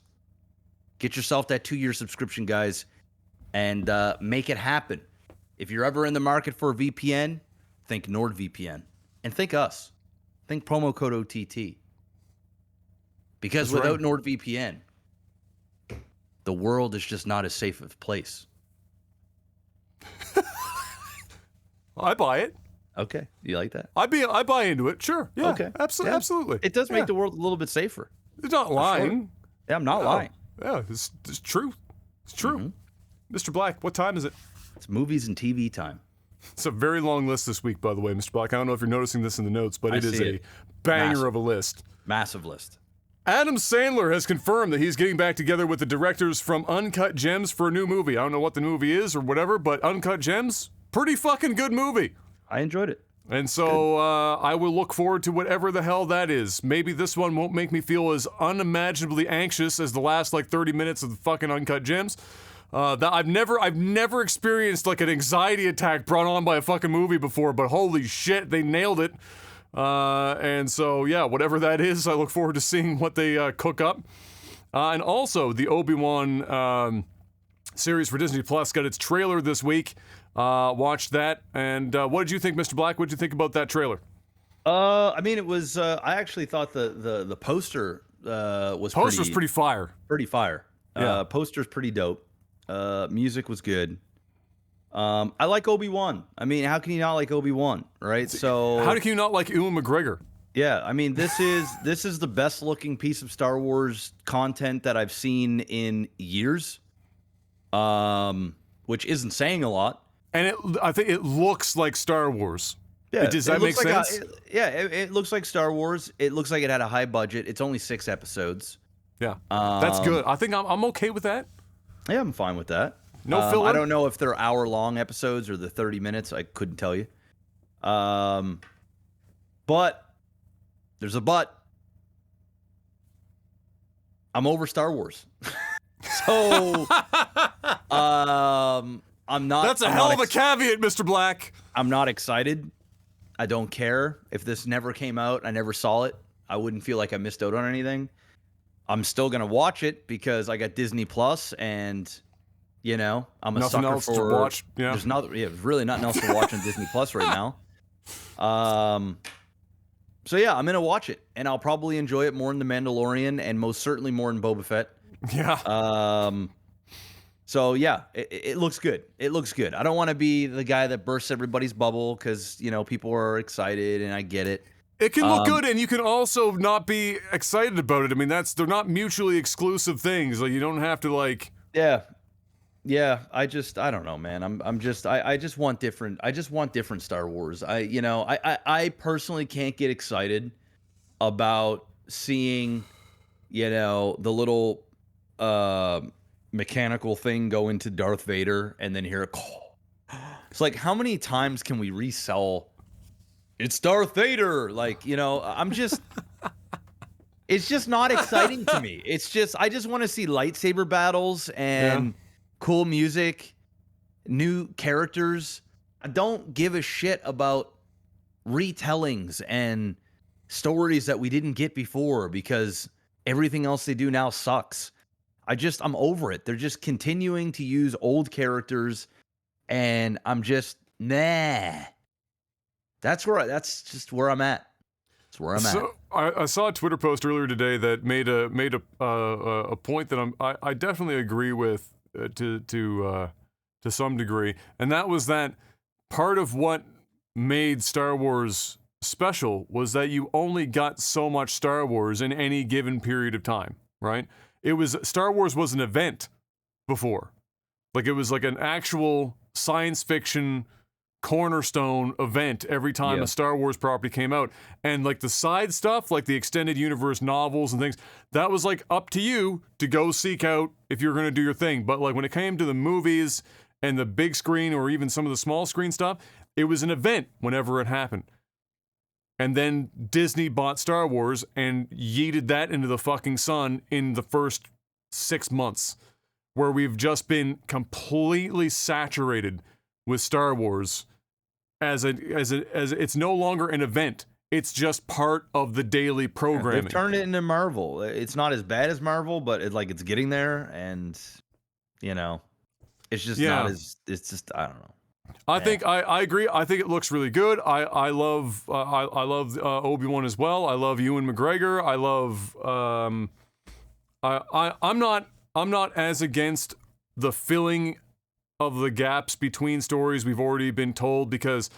Get yourself that 2-year subscription, guys, and make it happen. If you're ever in the market for a VPN, think NordVPN. And think us. Think promo code OTT. Because without NordVPN, the world is just not as safe of a place. I buy it. Okay. You like that? I buy into it. Sure. Yeah. Okay. Absolutely. Yeah. Absolutely. It does make the world a little bit safer. It's not lying. Sure. Yeah, I'm not lying. Yeah, it's true. It's true. Mr. Black, what time is it? It's movies and TV time. It's a very long list this week, by the way, Mr. Black. I don't know if you're noticing this in the notes, but it is a banger of a list. Massive list. Adam Sandler has confirmed that he's getting back together with the directors from Uncut Gems for a new movie. I don't know what the movie is or whatever, but Uncut Gems, pretty fucking good movie. I enjoyed it. And so I will look forward to whatever the hell that is. Maybe this one won't make me feel as unimaginably anxious as the last like 30 minutes of the fucking Uncut Gems. That I've never experienced like an anxiety attack brought on by a fucking movie before, but holy shit, they nailed it. And so yeah, whatever that is, I look forward to seeing what they cook up. And also the Obi-Wan series for Disney Plus got its trailer this week. Watched that, and what did you think, Mr. Black? What did you think about that trailer? I mean, it was. I actually thought the poster was pretty fire. Pretty fire. Yeah. Poster's pretty dope. Music was good. I like Obi-Wan. I mean, how can you not like Obi-Wan, right? So how can you not like Ewan McGregor? Yeah, I mean, this is the best looking piece of Star Wars content that I've seen in years. Which isn't saying a lot. And I think it looks like Star Wars. Yeah, does that make sense? It looks like Star Wars. It looks like it had a high budget. It's only 6 episodes. Yeah, that's good. I think I'm okay with that. Yeah, I'm fine with that. No filler. I don't know if they're hour-long episodes or the 30 minutes. I couldn't tell you. But there's a but. I'm over Star Wars. So, I'm not. That's a hell of a caveat, Mr. Black. I'm not excited. I don't care if this never came out. I never saw it. I wouldn't feel like I missed out on anything. I'm still gonna watch it because I got Disney Plus, and you know I'm a nothing sucker else for. to watch. Yeah, there's really nothing else to watch on Disney Plus right now. So yeah, I'm gonna watch it, and I'll probably enjoy it more in The Mandalorian, and most certainly more in Boba Fett. Yeah. So yeah, it looks good. It looks good. I don't want to be the guy that bursts everybody's bubble because, you know, people are excited and I get it. It can look good, and you can also not be excited about it. I mean, they're not mutually exclusive things. Like, you don't have to like. Yeah. I don't know, man. I just want different. I just want different Star Wars. I personally can't get excited about seeing, you know, the little mechanical thing go into Darth Vader and then hear a call. It's like, how many times can we resell it's Darth Vader? Like, you know, it's just not exciting to me. It's just, I just want to see lightsaber battles and cool music, new characters. I don't give a shit about retellings and stories that we didn't get before because everything else they do now sucks. I'm over it. They're just continuing to use old characters, and I'm just nah. That's just where I'm at. That's where I'm at. I saw a Twitter post earlier today that made a point that I definitely agree with to some degree, and that was that part of what made Star Wars special was that you only got so much Star Wars in any given period of time, right? Star Wars was an event before. Like, it was like an actual science fiction cornerstone event every time a Star Wars property came out. And like the side stuff, like the extended universe novels and things, that was like up to you to go seek out if you're going to do your thing. But like when it came to the movies and the big screen or even some of the small screen stuff, it was an event whenever it happened. And then Disney bought Star Wars and yeeted that into the fucking sun in the first 6 months, where we've just been completely saturated with Star Wars as it's no longer an event. It's just part of the daily programming. They've turned it into Marvel. It's not as bad as Marvel, but it's getting there, and you know, it's just not as. It's just, I don't know. I think I agree. I think it looks really good. I love Obi-Wan as well. I love Ewan McGregor. I love I'm not as against the filling of the gaps between stories we've already been told, because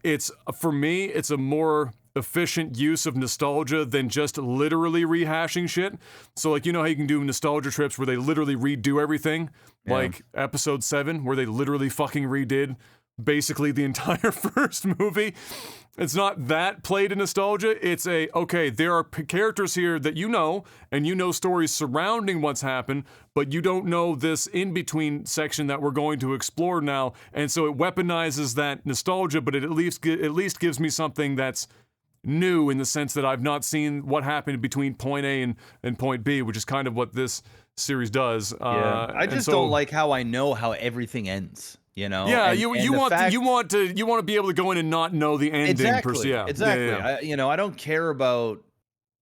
it's, for me, it's a more efficient use of nostalgia than just literally rehashing shit. So like, you know how you can do nostalgia trips where they literally redo everything? Like episode 7, where they literally fucking redid basically the entire first movie. It's not that play to nostalgia. It's okay, there are characters here that you know, and you know stories surrounding what's happened, but you don't know this in-between section that we're going to explore now, and so it weaponizes that nostalgia, but it at least gives me something that's new in the sense that I've not seen what happened between point A and point B, which is kind of what this series does. I just don't like how I know how everything ends. You know? Yeah, you want to be able to go in and not know the ending. Exactly. Yeah. Exactly. Yeah. I don't care about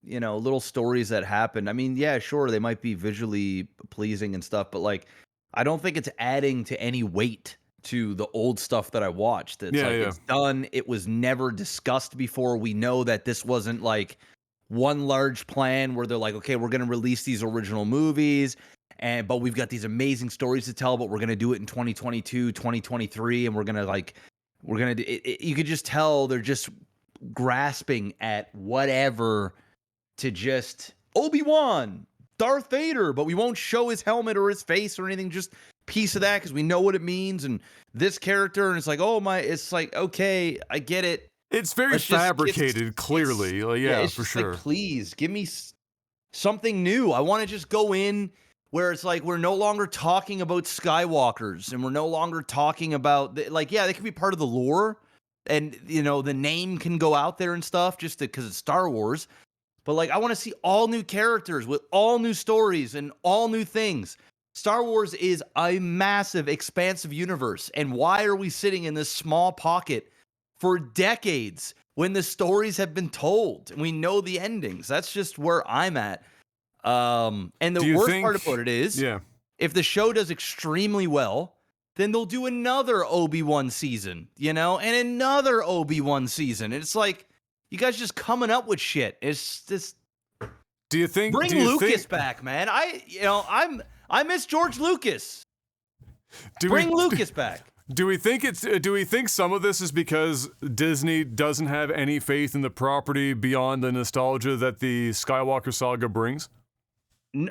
little stories that happen. I mean, yeah, sure, they might be visually pleasing and stuff, but like, I don't think it's adding to any weight to the old stuff that I watched. It's it's done. It was never discussed before. We know that this wasn't like one large plan where they're like, okay, we're going to release these original movies. But we've got these amazing stories to tell, but we're going to do it in 2022, 2023. And we're going to you could just tell they're just grasping at whatever to just Obi-Wan, Darth Vader, but we won't show his helmet or his face or anything. Just piece of that because we know what it means. And this character, and it's like, it's like, okay, I get it. It's very fabricated, clearly. For sure. Like, please give me something new. I want to just go in where it's like we're no longer talking about Skywalkers and we're no longer talking about they can be part of the lore, and the name can go out there and stuff just because it's Star Wars. But like, I want to see all new characters with all new stories and all new things. Star Wars is a massive, expansive universe, and why are we sitting in this small pocket for decades when the stories have been told and we know the endings? That's just where I'm at. And the worst part about it is, if the show does extremely well, then they'll do another Obi-Wan season, and another Obi-Wan season. And it's like, you guys just coming up with shit. It's just. Bring Lucas back, man? I miss George Lucas. Bring Lucas back. Do we think some of this is because Disney doesn't have any faith in the property beyond the nostalgia that the Skywalker saga brings?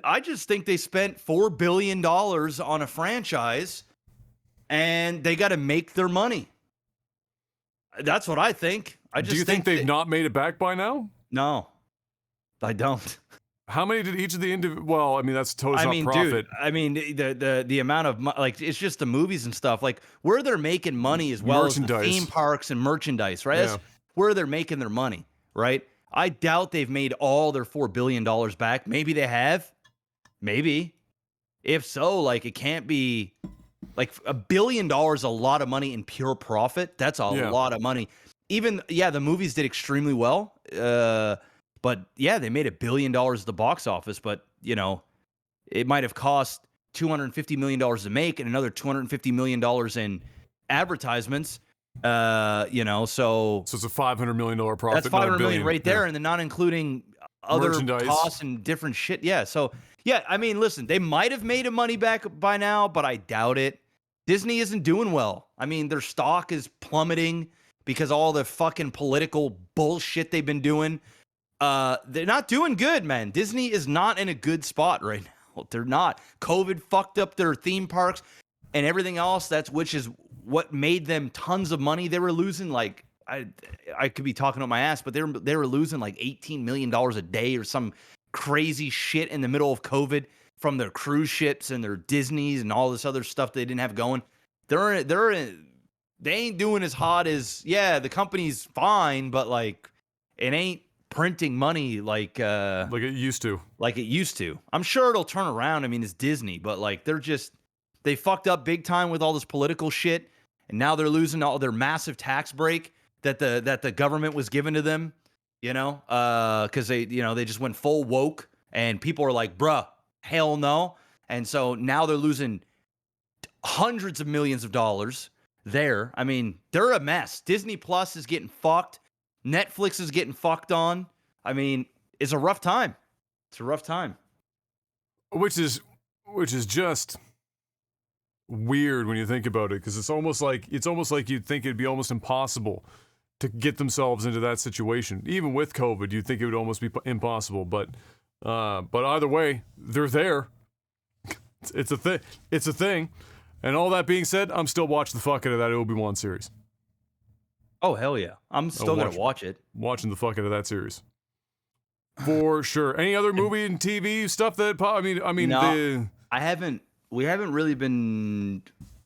I just think they spent $4 billion on a franchise and they got to make their money. That's what I think. Do you think they've not made it back by now? No, I don't. How many did each of the individual? Well, I mean, that's totally not profit. Dude, I mean, the amount of it's just the movies and stuff. Like, where they're making money as well as the theme parks and merchandise, right? Yeah. That's where they're making their money, right? I doubt they've made all their $4 billion back. Maybe they have. Maybe. If so, like, it can't be like $1 billion, a lot of money in pure profit. That's a lot of money. Even, the movies did extremely well. But yeah, they made $1 billion at the box office, but it might have cost $250 million to make and another $250 million in advertisements. So it's a $500 million profit. That's $500 million right there, and then not including other costs and different shit. Yeah. So I mean, listen, they might have made money back by now, but I doubt it. Disney isn't doing well. I mean, their stock is plummeting because all the fucking political bullshit they've been doing. They're not doing good, man. Disney is not in a good spot right now. They're not. COVID fucked up their theme parks and everything else. Which is what made them tons of money. They were losing like I could be talking on my ass, but they were losing like $18 million a day or some crazy shit in the middle of COVID from their cruise ships and their Disneys and all this other stuff they didn't have going. They ain't doing as hot as the company's fine, but like it ain't printing money like it used to. I'm sure it'll turn around. I mean, it's Disney, but like they fucked up big time with all this political shit, and now they're losing all their massive tax break that the government was giving to them, because they just went full woke, and people are like, bruh, hell no. And so now they're losing hundreds of millions of dollars there. I mean, they're a mess. Disney Plus is getting fucked. Netflix is getting fucked on. I mean, it's a rough time. Which is just weird when you think about it, because it's almost like you'd think it'd be almost impossible to get themselves into that situation. Even with COVID, you'd think it would almost be impossible. But either way, they're there. It's a thing. And all that being said, I'm still watching the fuck out of that Obi-Wan series. Oh hell yeah, I'm still gonna watch- watch it. Watching the fuck out of that series. For sure. Any other movie and TV stuff that No, I haven't. We haven't really been.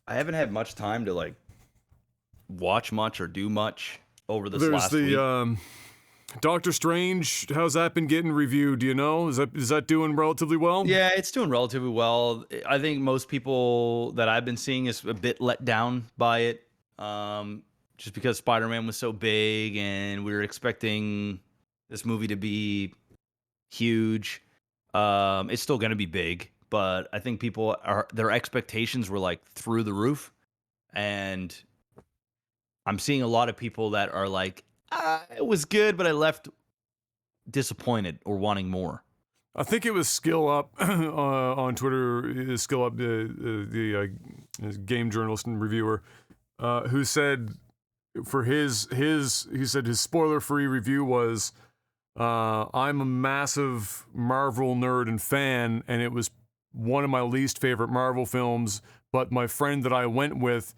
I haven't had much time to like watch much or do much over this there's last the week. Doctor Strange. How's that been getting reviewed? Do you know? Is that doing relatively well? Yeah, it's doing relatively well. I think most people that I've been seeing is a bit let down by it, just because Spider-Man was so big and we were expecting this movie to be huge. It's still going to be big, but I think their expectations were like through the roof, and I'm seeing a lot of people that are like, it was good, but I left disappointed or wanting more. I think it was Skill Up on Twitter. Skill Up, the game journalist and reviewer, who said for he said his spoiler-free review was, I'm a massive Marvel nerd and fan, and it was one of my least favorite Marvel films. But my friend that I went with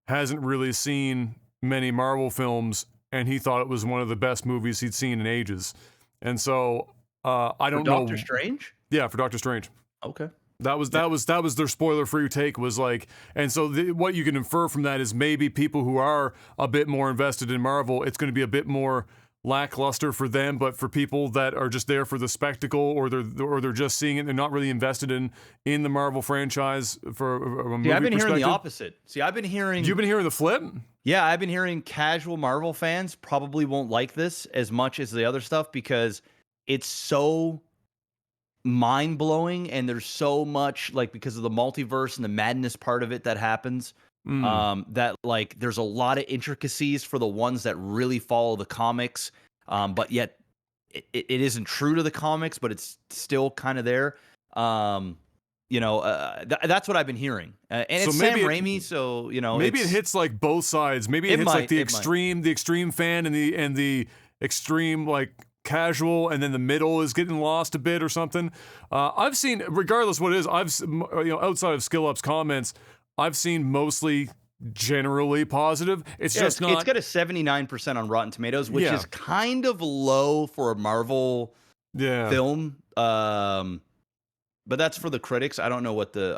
hasn't really seen many Marvel films, and he thought it was one of the best movies he'd seen in ages. And so I don't know. Doctor Strange? Yeah, for Doctor Strange. Okay. That was their spoiler-free take, was like, and so what you can infer from that is maybe people who are a bit more invested in Marvel, it's going to be a bit more lackluster for them. But for people that are just there for the spectacle, or they're just seeing it, they're not really invested in the Marvel franchise for a movie I've been hearing the perspective. opposite. See, I've been hearing. You've been hearing the flip? Yeah, I've been hearing casual Marvel fans probably won't like this as much as the other stuff because it's so mind-blowing and there's so much, like, because of the multiverse and the madness part of it that happens, that, like, there's a lot of intricacies for the ones that really follow the comics, but yet it isn't true to the comics, but it's still kind of there. That's what I've been hearing, and so it's Sam Raimi, so maybe it hits like both sides. Maybe it hits like the extreme fan and the extreme like casual, and then the middle is getting lost a bit or something. I've seen, regardless what it is, outside of Skill Up's comments, I've seen mostly generally positive. It's got a 79% on Rotten Tomatoes, which is kind of low for a Marvel film. But that's for the critics. I don't know what the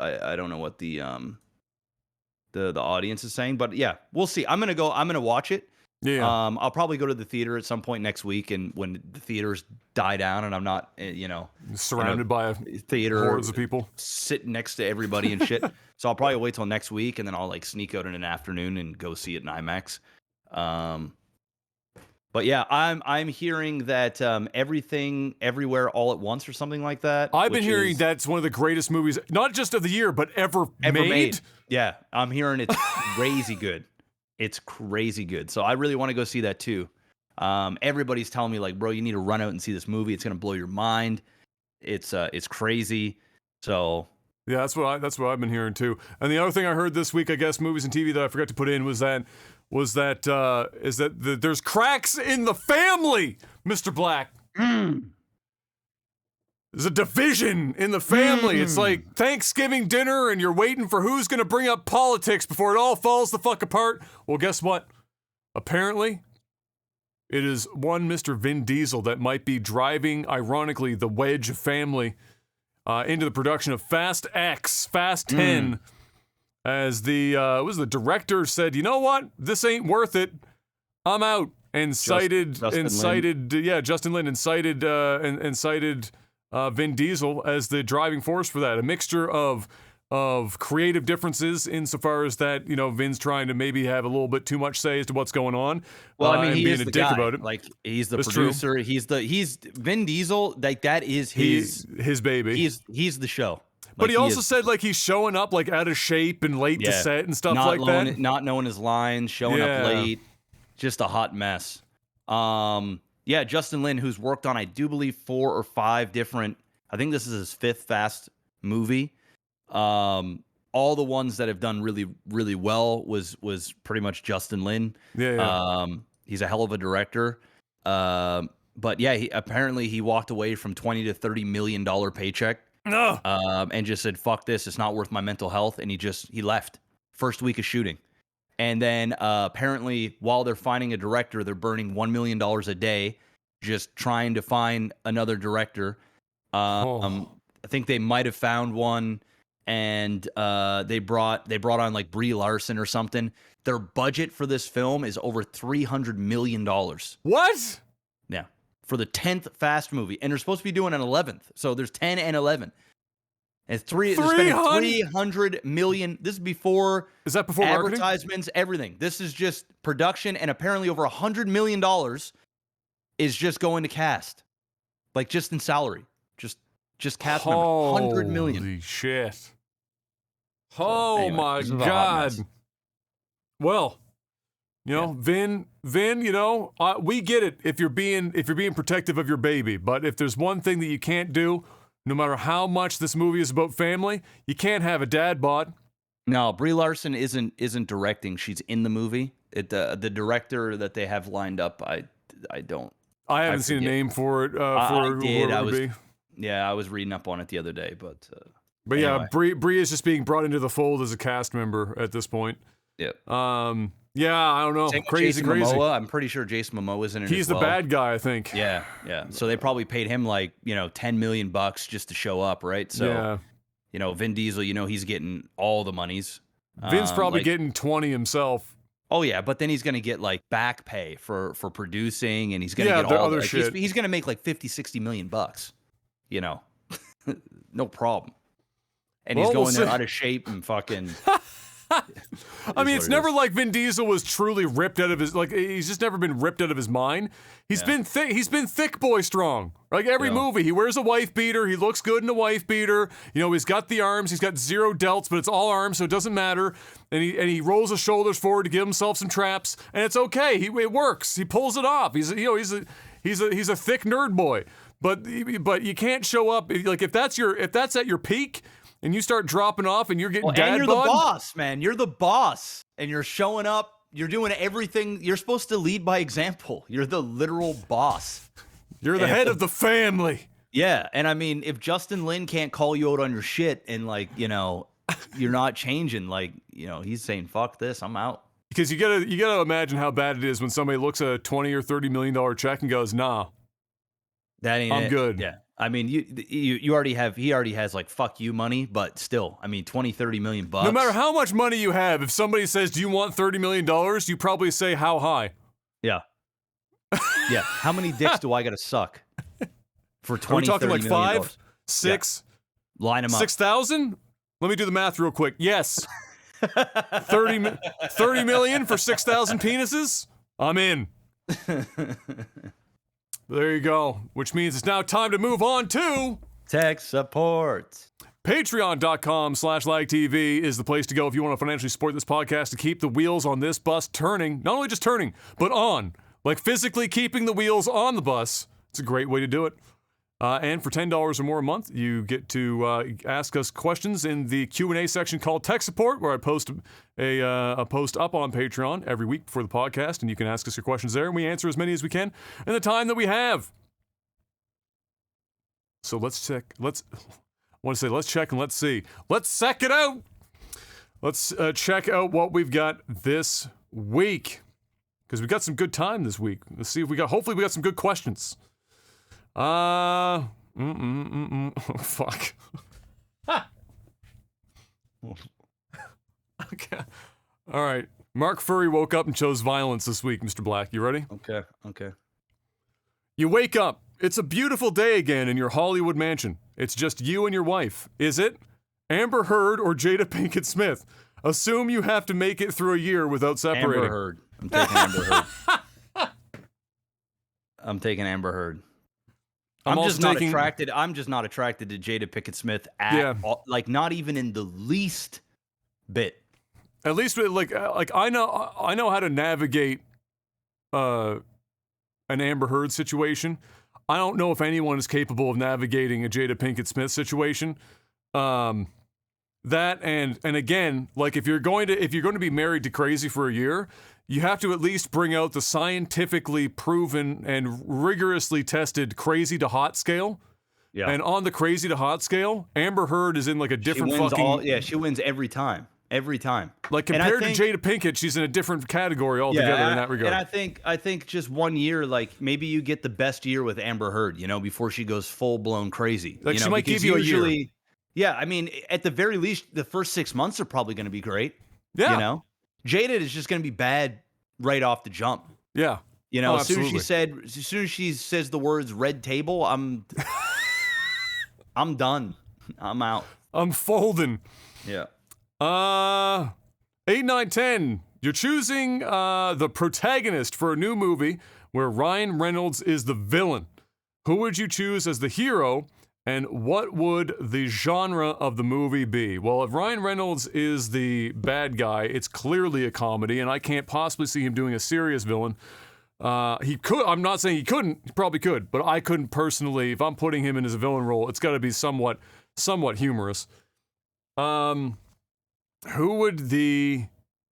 audience is saying, but yeah, we'll see. I'm gonna watch it. Yeah. I'll probably go to the theater at some point next week, and when the theaters die down and I'm not, surrounded by a theater hordes of people sitting next to everybody and shit. So I'll probably wait till next week, and then I'll like sneak out in an afternoon and go see it in IMAX. But yeah, I'm hearing that Everything Everywhere All at Once or something like that. I've been hearing that's one of the greatest movies, not just of the year, but ever made. Yeah, I'm hearing it's crazy good. It's crazy good. So I really want to go see that too. Everybody's telling me like, bro, you need to run out and see this movie. It's gonna blow your mind. It's crazy. So yeah, that's what I've been hearing too. And the other thing I heard this week, I guess, movies and TV that I forgot to put in was that there's cracks in the family, Mr. Black. There's a division in the family. It's like Thanksgiving dinner and you're waiting for who's going to bring up politics before it all falls the fuck apart. Well, guess what? Apparently, it is one Mr. Vin Diesel that might be driving, ironically, the wedge of family into the production of Fast 10, as the director said, you know what? This ain't worth it. I'm out. And cited Justin Lin cited Vin Diesel as the driving force for that. A mixture of creative differences insofar as that, Vin's trying to maybe have a little bit too much say as to what's going on. Well, I mean, he being is a dick guy. about it. Like, he's the That's producer. true. He's Vin Diesel. Like, that is his baby. He's the show. But he also said like he's showing up like out of shape and late to set and stuff like that. Not knowing his lines, showing up late, just a hot mess. Yeah, Justin Lin, who's worked on, I do believe, 4 or 5 different. I think this is his 5th Fast movie. All the ones that have done really, really well was pretty much Justin Lin. Yeah. He's a hell of a director. But yeah, he walked away from $20 to $30 million paycheck. And just said, "Fuck this! It's not worth my mental health." And he left first week of shooting, And then apparently, while they're finding a director, they're burning $1 million a day just trying to find another director. I think they might have found one, and they brought on like Brie Larson or something. Their budget for this film is over $300 million. What? Yeah, for the 10th Fast movie, and they're supposed to be doing an 11th. So there's 10 and 11. And they're spending $300 million. This is before. Is that before advertisements? Marketing? Everything. This is just production, and apparently over $100 million is just going to cast, like just in salary, just cast members. $100 million. Holy shit! So, Oh anyway, my this is a hot God! mess. Well, you know, Vin, you know, we get it if you're being protective of your baby, but if there's one thing that you can't do, no matter how much this movie is about family, you can't have a dad bod. No, Brie Larson isn't directing. She's in the movie. The director that they have lined up, I haven't seen a name for it. I did. I was reading up on it the other day, but yeah, anyway. Brie is just being brought into the fold as a cast member at this point. Yep. Yeah, I don't know. Same with Crazy. Momoa. I'm pretty sure Jason Momoa is in it. He's as the well. bad guy, I think. Yeah. So they probably paid him like $10 million just to show up, right? So yeah. Vin Diesel, he's getting all the monies. Vin's probably getting 20 himself. Oh yeah, but then he's gonna get like back pay for producing, and he's gonna get the all other shit. He's gonna make like $50-60 million. No problem. And he's going there out of shape and fucking. I mean, it's never like Vin Diesel was truly ripped out of his, like, he's just never been ripped out of his mind. He's been thick boy strong. Like every movie, he wears a wife beater, he looks good in a wife beater. He's got the arms, he's got 0 delts, but it's all arms, so it doesn't matter. And he rolls his shoulders forward to give himself some traps, and it's okay. It works. He pulls it off. He's a thick nerd boy. But you can't show up like if that's at your peak. And you start dropping off, and you're getting dad and you're bod? the boss, man. You're the boss, and you're showing up. You're doing everything. You're supposed to lead by example. You're the literal boss. You're the head of the family. Yeah, and I mean, if Justin Lin can't call you out on your shit, and you're not changing, he's saying fuck this, I'm out. Because you gotta imagine how bad it is when somebody looks at a $20 or $30 million check and goes, nah, that ain't I'm good. Yeah. I mean, you already have. He already has like fuck you money, but still, I mean, $20-30 million. No matter how much money you have, if somebody says, "Do you want $30 million?" you probably say, "How high?" Yeah. Yeah. How many dicks do I got to suck for 20? Are we talking like 5, $6? 6? Yeah. Line them up. 6,000? Let me do the math real quick. Yes. 30 million for 6,000 penises? I'm in. There you go. Which means it's now time to move on to tech support. Patreon.com/LagTV is the place to go if you want to financially support this podcast to keep the wheels on this bus turning. Not only just turning, but on. Like physically keeping the wheels on the bus. It's a great way to do it. And for $10 or more a month, you get to ask us questions in the Q&A section called Tech Support, where I post a post up on Patreon every week before the podcast, and you can ask us your questions there, and we answer as many as we can in the time that we have. So let's check. Let's check and let's see. Let's check it out. Let's check out what we've got this week, because we got some good time this week. Let's see if hopefully we got some good questions. Oh, fuck. Okay. All right. Mark Furry woke up and chose violence this week, Mr. Black. You ready? Okay. You wake up. It's a beautiful day again in your Hollywood mansion. It's just you and your wife. Is it? Amber Heard or Jada Pinkett Smith? Assume you have to make it through a year without separating. Amber Heard. I'm taking Amber Heard. I'm taking Amber Heard. I'm just not attracted to Jada Pinkett Smith at all, like not even in the least bit. At least like I know how to navigate an Amber Heard situation. I don't know if anyone is capable of navigating a Jada Pinkett Smith situation. That and again, like if you're going to be married to crazy for a year, you have to at least bring out the scientifically proven and rigorously tested crazy to hot scale. Yeah. And on the crazy to hot scale, Amber Heard is in like a different she wins every time. every time. Like And I compared to think- Jada Pinkett, she's in a different category altogether in that regard. And I think just 1 year, like maybe you get the best year with Amber Heard, you know, before she goes full blown crazy. Like, you she know, might because give you a year. usually- Yeah, I mean, at the very least, the first 6 months are probably going to be great. Yeah. You know, Jada is just going to be bad right off the jump. Yeah. You know, Oh, as soon as she says the words "red table," I'm done. I'm out. I'm folding. Yeah. 8, 9, 10. You're choosing the protagonist for a new movie where Ryan Reynolds is the villain. Who would you choose as the hero, and what would the genre of the movie be? Well, if Ryan Reynolds is the bad guy, it's clearly a comedy, and I can't possibly see him doing a serious villain. He could. I'm not saying he couldn't. He probably could, but I couldn't personally. If I'm putting him in as a villain role, it's got to be somewhat humorous. Who would the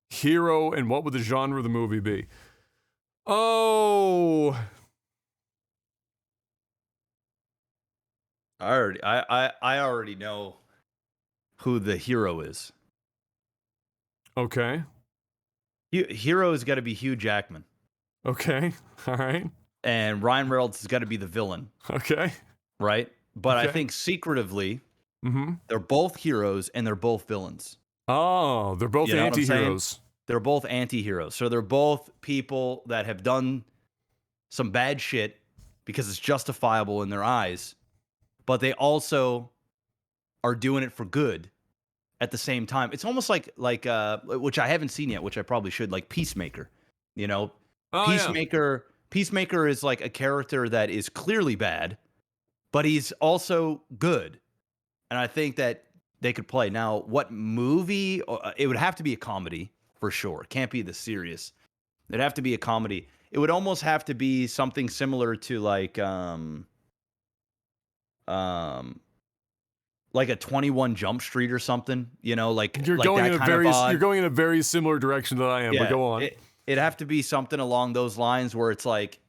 hero and what would the genre of the movie be? Oh, I already know who the hero is. okay, Hero has got to be Hugh Jackman, okay, all right, and Ryan Reynolds has got to be the villain, okay, right? But I Okay. think secretively, mm-hmm. they're both heroes and they're both villains. Oh, they're both You know what I'm saying? anti-heroes. They're both anti-heroes. So they're both people that have done some bad shit because it's justifiable in their eyes, but they also are doing it for good at the same time. It's almost like which I haven't seen yet, which I probably should, like Peacemaker. You know, Oh, yeah. Peacemaker is like a character that is clearly bad, but he's also good. And I think that they could play. Now, what movie? It would have to be a comedy for sure. It can't be the serious. It'd have to be a comedy. It would almost have to be something similar to like a 21 Jump Street or something. You know, like You're like going that in a kind of very vibe. you're going in a very similar direction that I am. But go on. It'd have to be something along those lines where it's like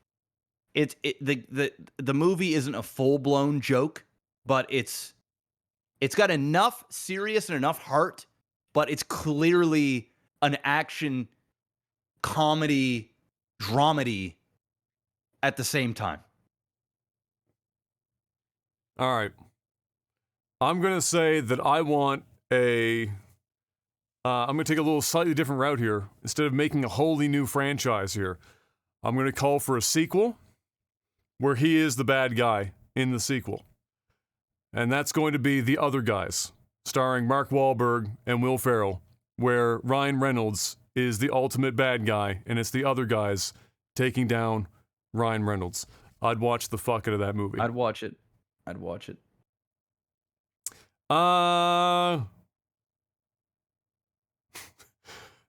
the movie isn't a full blown joke, but it's got enough serious and enough heart, but it's clearly an action comedy dramedy at the same time. All right. I'm going to say that I want I'm going to take a little slightly different route here. Instead of making a wholly new franchise here, I'm going to call for a sequel where he is the bad guy in the sequel. And that's going to be The Other Guys, starring Mark Wahlberg and Will Ferrell, where Ryan Reynolds is the ultimate bad guy, and it's the other guys taking down Ryan Reynolds. I'd watch the fuck out of that movie. I'd watch it.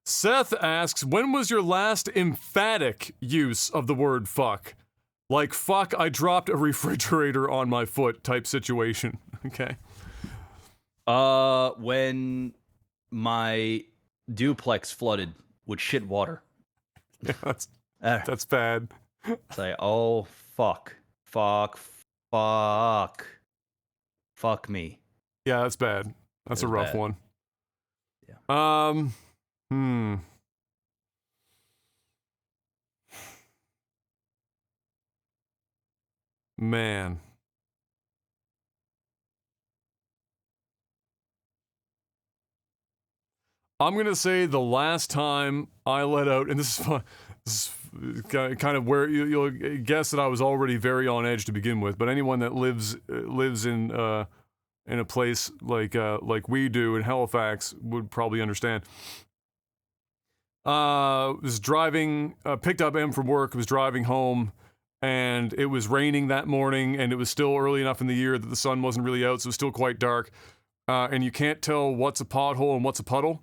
Seth asks, when was your last emphatic use of the word fuck? Like, fuck, I dropped a refrigerator on my foot type situation. Okay. When my duplex flooded with shit water. Yeah, that's bad. Say, oh, fuck me. Yeah, that's bad. That's a It's rough bad. one. Yeah. Man. I'm going to say the last time I let out, and this is fun, this is kind of where you'll guess that I was already very on edge to begin with, but anyone that lives in a place like we do in Halifax would probably understand. Was driving, picked up M from work, was driving home, and it was raining that morning, and it was still early enough in the year that the sun wasn't really out, so it was still quite dark, and you can't tell what's a pothole and what's a puddle.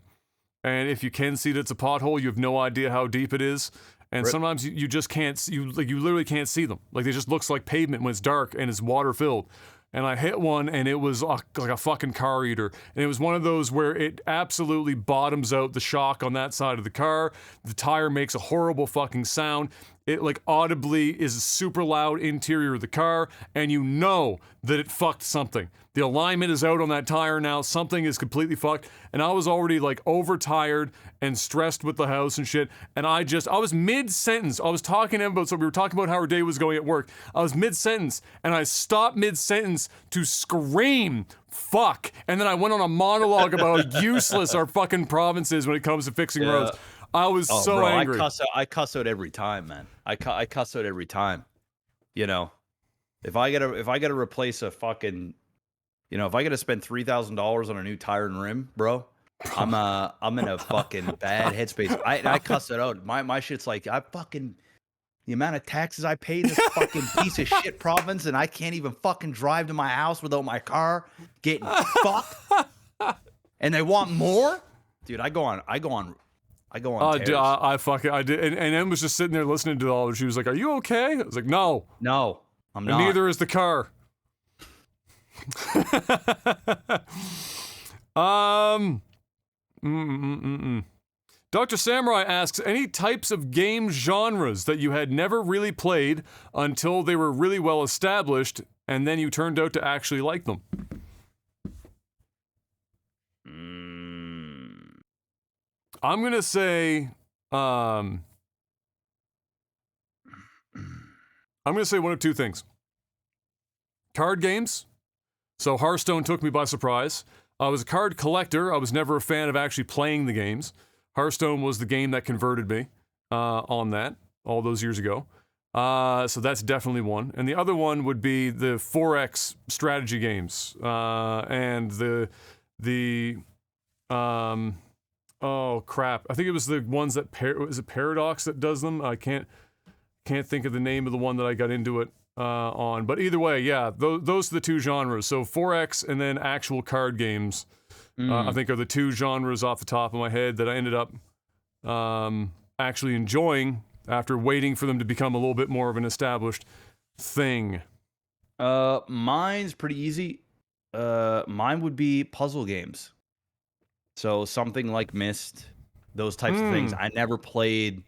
And if you can see that it's a pothole, you have no idea how deep it is. And Rip. sometimes you just can't, you literally can't see them. Like, it just looks like pavement when it's dark and it's water filled. And I hit one, and it was like a fucking car eater. And it was one of those where it absolutely bottoms out the shock on that side of the car. The tire makes a horrible fucking sound. it like audibly is a super loud interior of the car, and you know that it fucked something. The alignment is out on that tire now. Something is completely fucked. And I was already like overtired and stressed with the house and shit. And I was mid-sentence. I was talking to him about, so we were talking about how our day was going at work. I was mid-sentence and I stopped mid-sentence to scream, fuck. And then I went on a monologue about how useless our fucking province is when it comes to fixing roads. I was so angry. I cuss out every time, man. I cuss out every time. You know, if I gotta replace a fucking, you know, if I gotta spend $3,000 on a new tire and rim, bro, I'm in a fucking bad headspace. I cuss it out. My shit's like, the amount of taxes I pay in this fucking piece of shit province, and I can't even fucking drive to my house without my car getting fucked. And they want more, dude. I go on. Oh, dude, I did. And Em was just sitting there listening to all of it. She was like, "Are you okay?" I was like, "No, I'm not." And neither is the car. Dr. Samurai asks, any types of game genres that you had never really played until they were really well established, and then you turned out to actually like them? I'm gonna say, I'm gonna say one of two things. Card games. So Hearthstone took me by surprise. I was a card collector. I was never a fan of actually playing the games. Hearthstone was the game that converted me on that all those years ago. So that's definitely one. And the other one would be the 4X strategy games and the oh crap! I think it was the ones that was it Paradox that does them. I can't think of the name of the one that I got into it on. But either way, yeah, those are the two genres. So 4X and then actual card games. I think are the two genres off the top of my head that I ended up actually enjoying after waiting for them to become a little bit more of an established thing. Mine's pretty easy. Mine would be puzzle games. So something like Myst, those types of things. I never played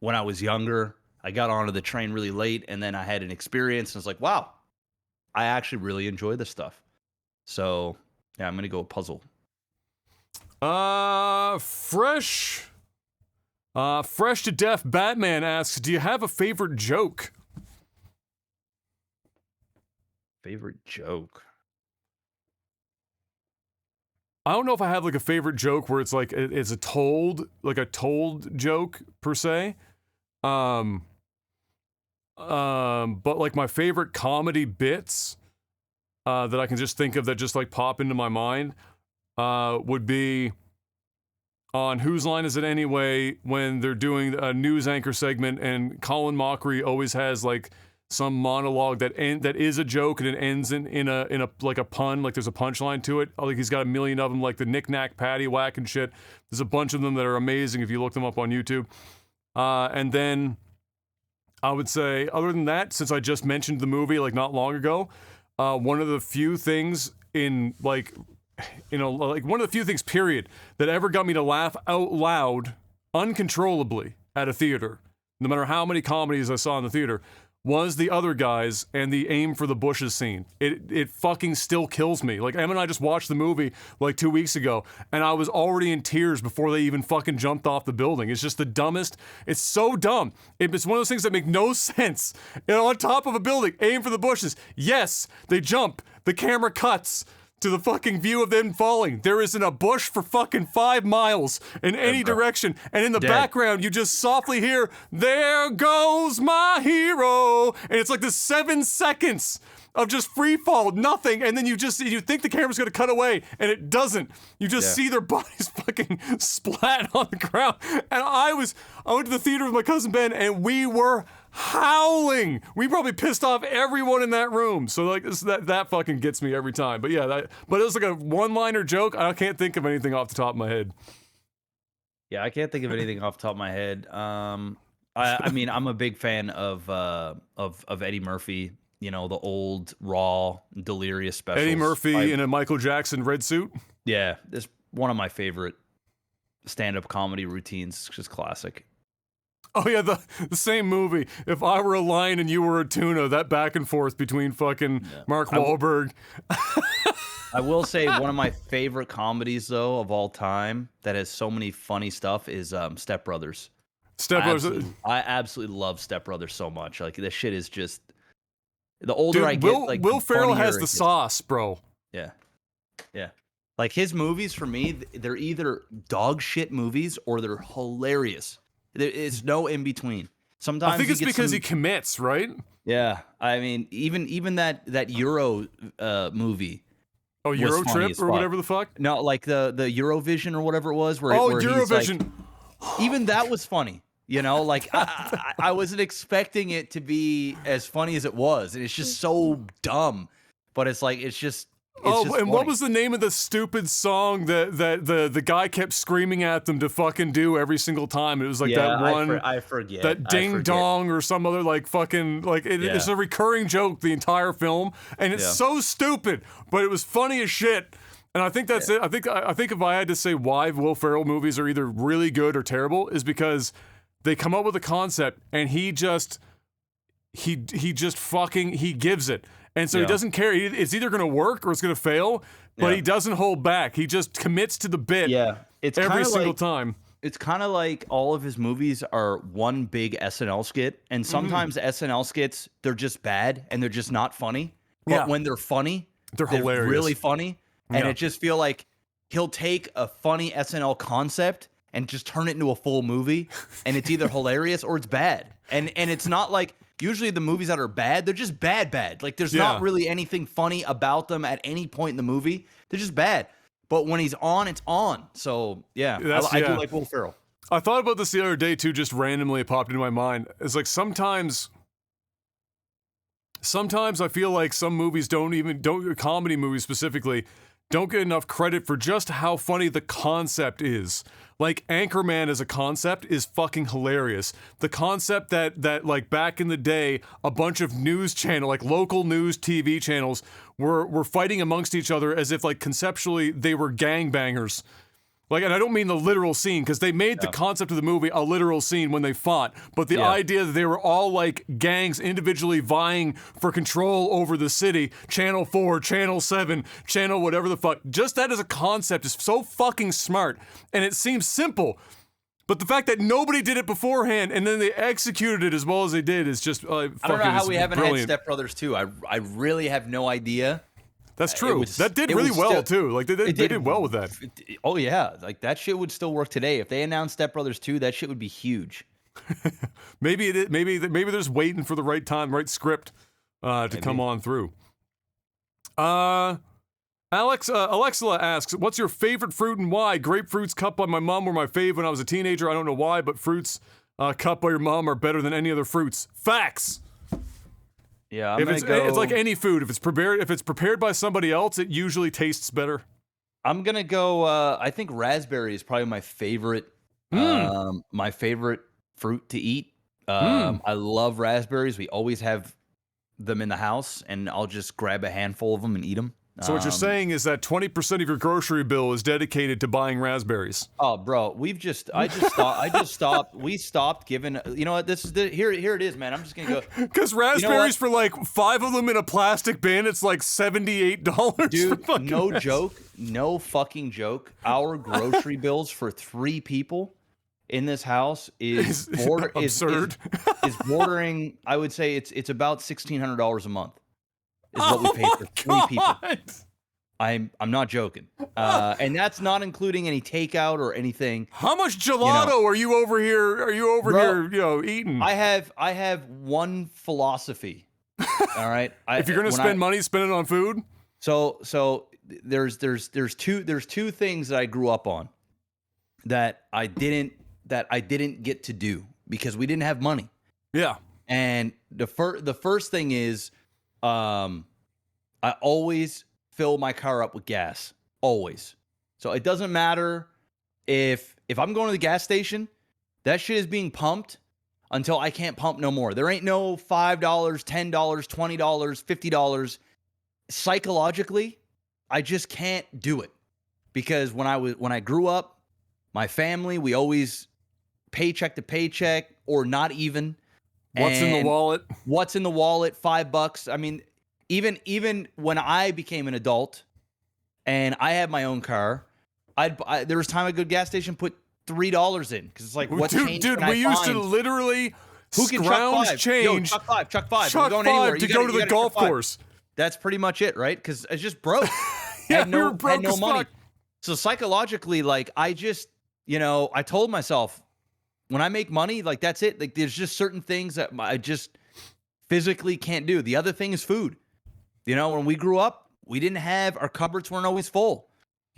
when I was younger. I got onto the train really late, and then I had an experience, and I was like, wow, I actually really enjoy this stuff. So, yeah, I'm going to go puzzle. Fresh to Death Batman asks, do you have a favorite joke? Favorite joke? I don't know if I have like a favorite joke where it's like it's a told joke per se. But like my favorite comedy bits that I can just think of that just like pop into my mind would be on Whose Line Is It Anyway, when they're doing a news anchor segment and Colin Mockery always has like some monologue that is a joke and it ends in a like a pun, like there's a punchline to it. Like he's got a million of them, like the knick-knack paddywhack and shit. There's a bunch of them that are amazing if you look them up on YouTube. And then I would say, other than that, since I just mentioned the movie like not long ago, one of the few things in like, you know, like one of the few things, period, that ever got me to laugh out loud uncontrollably at a theater, no matter how many comedies I saw in the theater, was The Other Guys and the aim for the bushes scene. It fucking still kills me. Like, Em and I just watched the movie like 2 weeks ago, and I was already in tears before they even fucking jumped off the building. It's just the dumbest. It's so dumb. It's one of those things that make no sense. You know, on top of a building, aim for the bushes. Yes, they jump. The camera cuts to the fucking view of them falling. There isn't a bush for fucking 5 miles in any direction. And in the background, you just softly hear, "There goes my hero." And it's like this 7 seconds of just free fall, nothing. And then you think the camera's gonna cut away, and it doesn't. You just see their bodies fucking splat on the ground. And I went to the theater with my cousin Ben, and we were howling. We probably pissed off everyone in that room. So like that fucking gets me every time. But yeah, but it was like a one-liner joke. I can't think of anything off the top of my head. Yeah, I can't think of anything off the top of my head. I mean, I'm a big fan of Eddie Murphy. You know, the old Raw, Delirious specials. Eddie Murphy in a Michael Jackson red suit. Yeah, it's one of my favorite stand-up comedy routines. It's just classic. Oh yeah, the same movie. If I were a lion and you were a tuna, that back and forth between fucking Mark Wahlberg. I will say one of my favorite comedies though of all time that has so many funny stuff is Step Brothers. Step Brothers. I absolutely love Step Brothers so much. Like this shit is just the older Dude, I get, like Will Ferrell has the gets. sauce, bro. Yeah. Yeah. Like his movies for me, they're either dog shit movies or they're hilarious. It's no in between. Sometimes I think it's because he commits, right? Yeah, I mean, even that Euro movie. Oh, Euro Trip or whatever the fuck. No, like the Eurovision or whatever it was. Where Eurovision. Like, even that was funny. You know, like I wasn't expecting it to be as funny as it was, and it's just so dumb. But it's like it's just. And funny. What was the name of the stupid song that the guy kept screaming at them to fucking do every single time? It was like that one. I forget. That ding dong or some other like fucking like it's a recurring joke the entire film, and it's so stupid, but it was funny as shit. And I think that's it. I think if I had to say why Will Ferrell movies are either really good or terrible is because they come up with a concept and he just fucking gives it. And so he doesn't care. It's either going to work or it's going to fail, but he doesn't hold back. He just commits to the bit it's every single time. It's kind of like all of his movies are one big SNL skit, and sometimes SNL skits, they're just bad and they're just not funny. But when they're funny, they're hilarious. Really funny. And it just feel like he'll take a funny SNL concept and just turn it into a full movie, and it's either hilarious or it's bad. And it's not like... Usually the movies that are bad, they're just bad. Like there's not really anything funny about them at any point in the movie. They're just bad. But when he's on, it's on. So yeah, I do like Will Ferrell. I thought about this the other day too, just randomly it popped into my mind. It's like sometimes I feel like some movies comedy movies specifically, don't get enough credit for just how funny the concept is. Like Anchorman as a concept is fucking hilarious. The concept that like back in the day, a bunch of news channel, like local news TV channels were fighting amongst each other as if like conceptually they were gangbangers. Like, and I don't mean the literal scene, because they made the concept of the movie a literal scene when they fought, but the idea that they were all like gangs individually vying for control over the city, Channel 4, Channel 7, Channel whatever the fuck, just that as a concept is so fucking smart, and it seems simple, but the fact that nobody did it beforehand and then they executed it as well as they did is just fucking I don't know how we haven't brilliant. had Step Brothers 2. I really have no idea. That's true. That did really well too. Like they did well with that. Oh yeah, like that shit would still work today. If they announced Step Brothers 2, that shit would be huge. Maybe they're just waiting for the right time, right script to come on through. Alexa asks, "What's your favorite fruit and why?" Grapefruits cut by my mom were my fave when I was a teenager. I don't know why, but fruits cut by your mom are better than any other fruits. Facts. Yeah, it's like any food. If it's prepared by somebody else, it usually tastes better. I'm gonna go. I think raspberry is probably my favorite. My favorite fruit to eat. I love raspberries. We always have them in the house, and I'll just grab a handful of them and eat them. So what you're saying is that 20% of your grocery bill is dedicated to buying raspberries. Oh, bro, we stopped. We stopped giving. You know what? Here it is, man. I'm just gonna go. Because raspberries for like 5 of them in a plastic bin, it's like $78. Dude, no joke, no fucking joke. Our grocery bills for 3 people in this house is absurd. Is bordering. I would say it's about $1,600 a month. Is what we pay for 3 people. I'm not joking, and that's not including any takeout or anything. How much gelato are you over here? Are you over here, eating? I have one philosophy. All right, if you're gonna spend money, spend it on food. So there's two things that I grew up on that I didn't get to do because we didn't have money. Yeah, and the first thing is. I always fill my car up with gas. Always. So it doesn't matter if I'm going to the gas station, that shit is being pumped until I can't pump no more. There ain't no $5, $10, $20, $50. Psychologically, I just can't do it. Because when I grew up, my family, we always paycheck to paycheck or not even. What's in the wallet? What's in the wallet? $5. I mean, even when I became an adult and I had my own car, there was time I'd go to gas station, put $3 in because it's like, what change Dude, can I we used find? to literally Who can scrounge chuck 5? change. Yo, chuck 5. Chuck We're going 5 anywhere. to You go to the golf chuck 5. course. That's pretty much it, right? Because it's just broke. Yeah, had we were no broke as money. fuck. So psychologically, like I just, I told myself when I make money, like that's it. Like there's just certain things that I just physically can't do. The other thing is food. When we grew up, our cupboards weren't always full.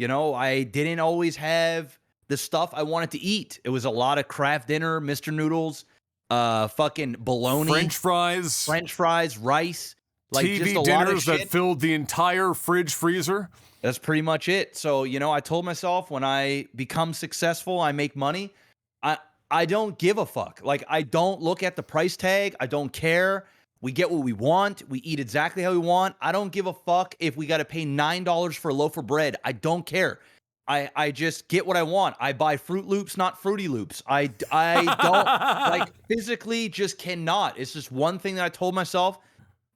I didn't always have the stuff I wanted to eat. It was a lot of Kraft dinner, Mr. Noodles, fucking bologna, French fries, rice, like TV just a dinners lot of shit that filled the entire fridge freezer. That's pretty much it. So, I told myself when I become successful, I make money. I don't give a fuck. Like, I don't look at the price tag. I don't care. We get what we want. We eat exactly how we want. I don't give a fuck if we got to pay $9 for a loaf of bread. I don't care. I just get what I want. I buy Fruit Loops, not Fruity Loops. I don't, like, physically just cannot. It's just one thing that I told myself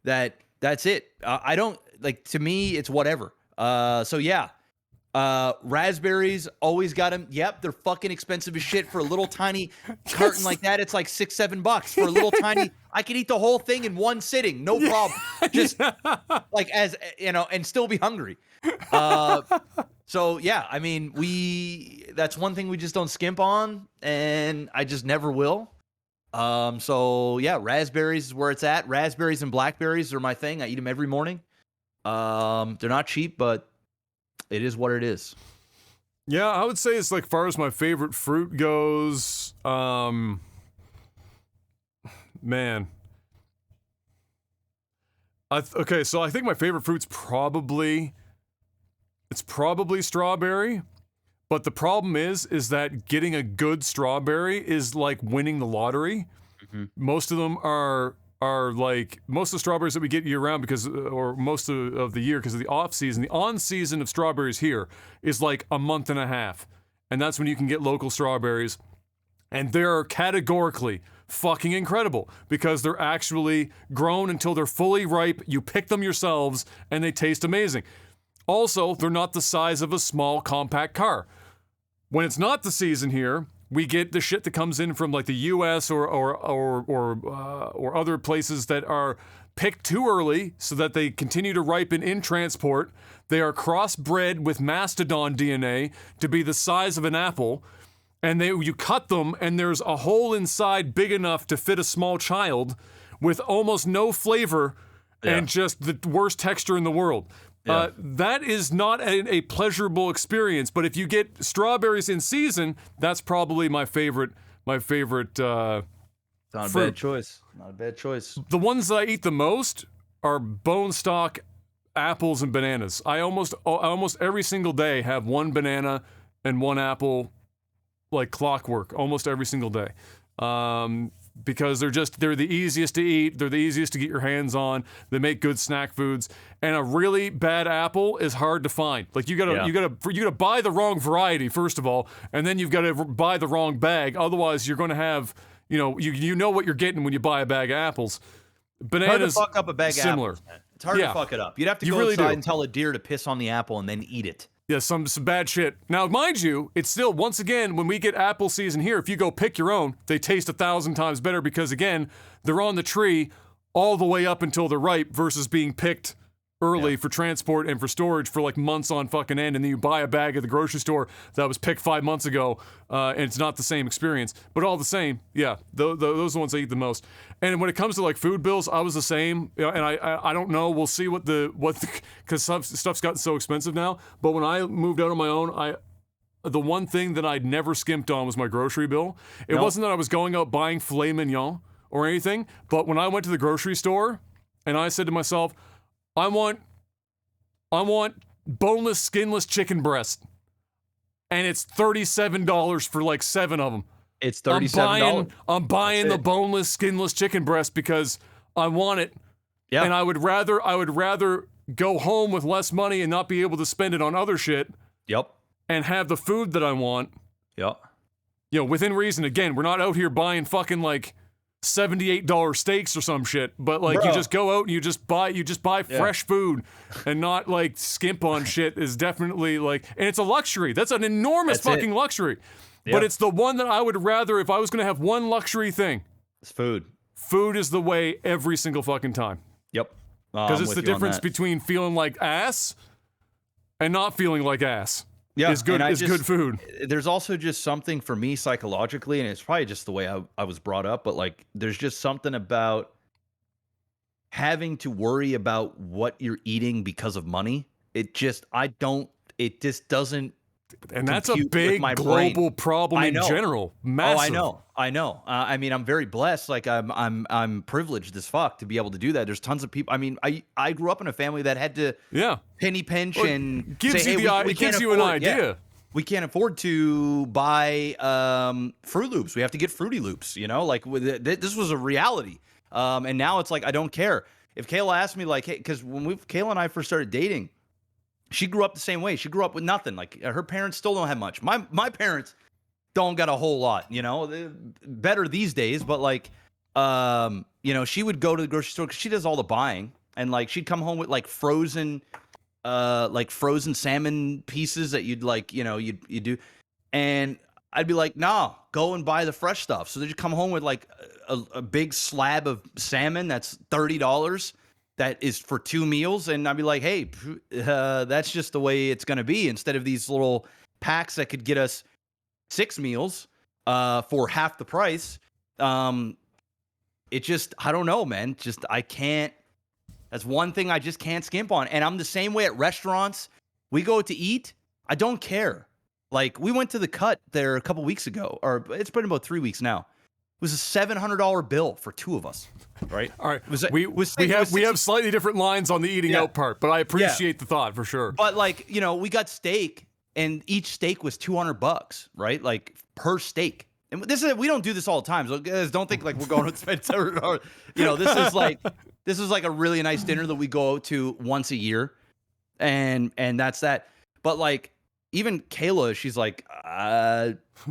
that's it. I don't, like, to me, it's whatever. So yeah, raspberries, always got them. Yep. They're fucking expensive as shit for a little tiny carton like that. It's like $6-7 for a little tiny, I could eat the whole thing in one sitting. No problem. Just like, as and still be hungry. So yeah, I mean, that's one thing we just don't skimp on, and I just never will. So yeah, raspberries is where it's at. Raspberries and blackberries are my thing. I eat them every morning. They're not cheap, but it is what it is. Yeah, I would say it's like far as my favorite fruit goes. Man. Okay, so I think my favorite fruit's probably strawberry. But the problem is that getting a good strawberry is like winning the lottery. Mm-hmm. Most of them are like, most of the strawberries that we get year round or most of the year because of the off season. The on season of strawberries here is like a month and a half. And that's when you can get local strawberries. And they're categorically fucking incredible because they're actually grown until they're fully ripe. You pick them yourselves and they taste amazing. Also, they're not the size of a small compact car. When it's not the season here, we get the shit that comes in from like the U.S. or other places that are picked too early so that they continue to ripen in transport. They are crossbred with mastodon DNA to be the size of an apple, and you cut them and there's a hole inside big enough to fit a small child with almost no flavor and just the worst texture in the world. Yeah. That is not a pleasurable experience, but if you get strawberries in season, that's probably my favorite. Not a bad choice. Not a bad choice. The ones that I eat the most are bone stock apples and bananas. I almost every single day have one banana and one apple, like clockwork, almost every single day. Because they're the easiest to eat, they're the easiest to get your hands on, they make good snack foods, and a really bad apple is hard to find. Like you gotta buy the wrong variety first of all, and then you've got to buy the wrong bag. Otherwise, you're gonna have you know what you're getting when you buy a bag of apples. Bananas, it's hard to fuck up a bag of apples, man. It's hard to fuck it up. You'd have to go outside and tell a deer to piss on the apple and then eat it. Yeah, some bad shit. Now, mind you, it's still, once again, when we get apple season here, if you go pick your own, they taste 1,000 times better because, again, they're on the tree all the way up until they're ripe versus being picked early for transport and for storage for like months on fucking end, and then you buy a bag at the grocery store that was picked 5 months ago, and it's not the same experience. But all the same, yeah, those are the ones I eat the most. And when it comes to like food bills, I was the same. And I don't know. We'll see what because stuff's gotten so expensive now. But when I moved out on my own, the one thing that I'd never skimped on was my grocery bill. It wasn't that I was going out buying filet mignon or anything, but when I went to the grocery store and I said to myself, I want boneless, skinless chicken breast, and it's $37 for like 7 of them. It's $37. I'm buying the boneless, skinless chicken breast because I want it. Yeah. And I would rather go home with less money and not be able to spend it on other shit. Yep. And have the food that I want. Yep. You know, within reason. Again, we're not out here buying fucking like $78 steaks or some shit, but like Bro. you just go out and you just buy fresh food and not like skimp on shit is definitely like, and it's a luxury. That's an enormous fucking luxury. Yep. But it's the one that I would rather, if I was going to have one luxury thing, It's food. food is the way every single fucking time. Yep. Because it's the difference between feeling like ass and not feeling like ass. Yeah, is good. Is good food. There's also just something for me psychologically, and it's probably just the way I was brought up, but like there's just something about having to worry about what you're eating because of money. It just doesn't. And that's a compute with big my global brain. problem I in know. general. Massive. I know. I mean, I'm very blessed. Like I'm privileged as fuck to be able to do that. There's tons of people. I mean, I grew up in a family that had to penny pinch and gives say, you hey, it gives you an idea. Yeah, we can't afford to buy Fruit Loops. We have to get Fruity Loops. You know, like this was a reality. And now it's like I don't care if Kayla asked me like, hey, because when Kayla and I first started dating. She grew up the same way. She grew up with nothing. Like her parents still don't have much. My parents don't got a whole lot, you know. They're better these days, but like you know, she would go to the grocery store cuz she does all the buying, and like she'd come home with like frozen salmon pieces that you'd like, you know, you'd do. And I'd be like, "Nah, go and buy the fresh stuff." So they'd come home with like a big slab of salmon that's $30. That is for 2 meals, and I'd be like, hey, that's just the way it's going to be. Instead of these little packs that could get us 6 meals for half the price, it just, I don't know, man. Just, I can't, that's one thing I just can't skimp on. And I'm the same way at restaurants. We go to eat, I don't care. Like, we went to the Cut there a couple weeks ago, or it's been about 3 weeks now. It was a $700 bill for 2 of us, right? All right, we have slightly different lines on the eating out part, but I appreciate the thought for sure. But like, you know, we got steak, and each steak was $200, right? Like per steak. And we don't do this all the time. So guys, don't think like we're going to spend $700. You know, this is like a really nice dinner that we go out to once a year, and that's that. But like, even Kayla, she's like,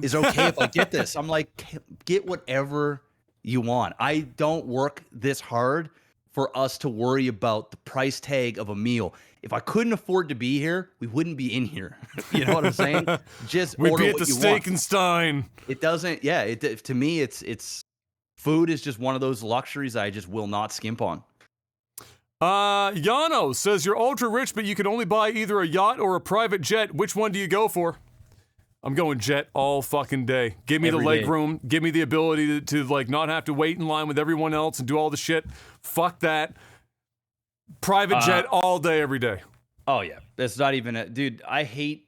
is it okay if I get this? I'm like, get whatever you want. I don't work this hard for us to worry about the price tag of a meal. If I couldn't afford to be here, we wouldn't be in here. You know what I'm saying? Just we'd order be at what the you Steak want. and Stein. It doesn't, to me, it's food is just one of those luxuries I just will not skimp on. Yano says you're ultra rich, but you can only buy either a yacht or a private jet. Which one do you go for? I'm going jet all fucking day. Give me the leg room. Give me the ability to like not have to wait in line with everyone else and do all the shit. Fuck that. Private jet all day, every day. Oh yeah, that's not even a dude. I hate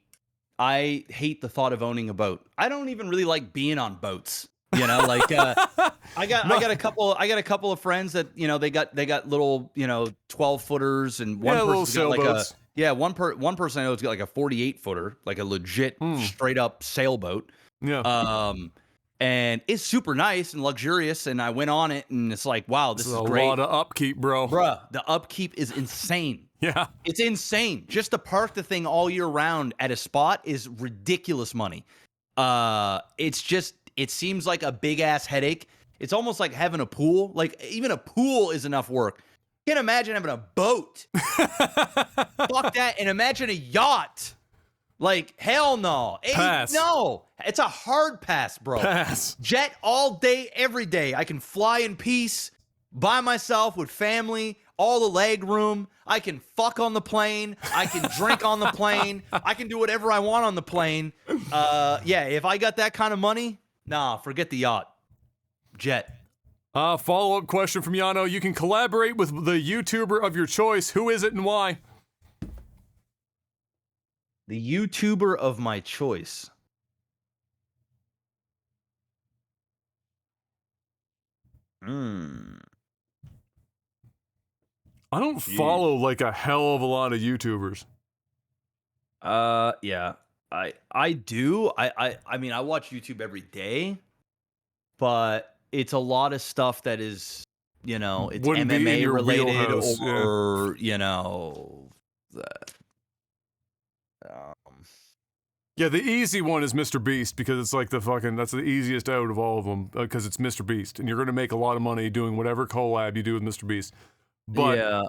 the thought of owning a boat. I don't even really like being on boats. You know, like I got a couple of friends that, you know, they got little, you know, 12-footers, and one person's got like sailboats. one person I know has got like a 48-footer, like a legit straight up sailboat. Yeah. And it's super nice and luxurious, and I went on it, and it's like, wow, this is great. A lot of upkeep, bro. Bruh, the upkeep is insane. Yeah. It's insane. Just to park the thing all year round at a spot is ridiculous money. It seems like a big ass headache. It's almost like having a pool. Like, even a pool is enough work. Can't imagine having a boat. Fuck that. And imagine a yacht. Like, hell no. Pass. No. It's a hard pass, bro. Pass. Jet all day, every day. I can fly in peace, by myself, with family, all the leg room. I can fuck on the plane. I can drink on the plane. I can do whatever I want on the plane. Yeah, if I got that kind of money, nah, forget the yacht. Jet. Follow-up question from Yano. You can collaborate with the YouTuber of your choice. Who is it and why? The YouTuber of my choice. I don't follow like a hell of a lot of YouTubers. Yeah. I do. I mean, I watch YouTube every day, but it's a lot of stuff that is, you know, it's Wouldn't be in MMA your related, wheelhouse, or you know, Yeah, the easy one is Mr. Beast because it's like that's the easiest out of all of them because it's Mr. Beast, and you're going to make a lot of money doing whatever collab you do with Mr. Beast. But Yeah.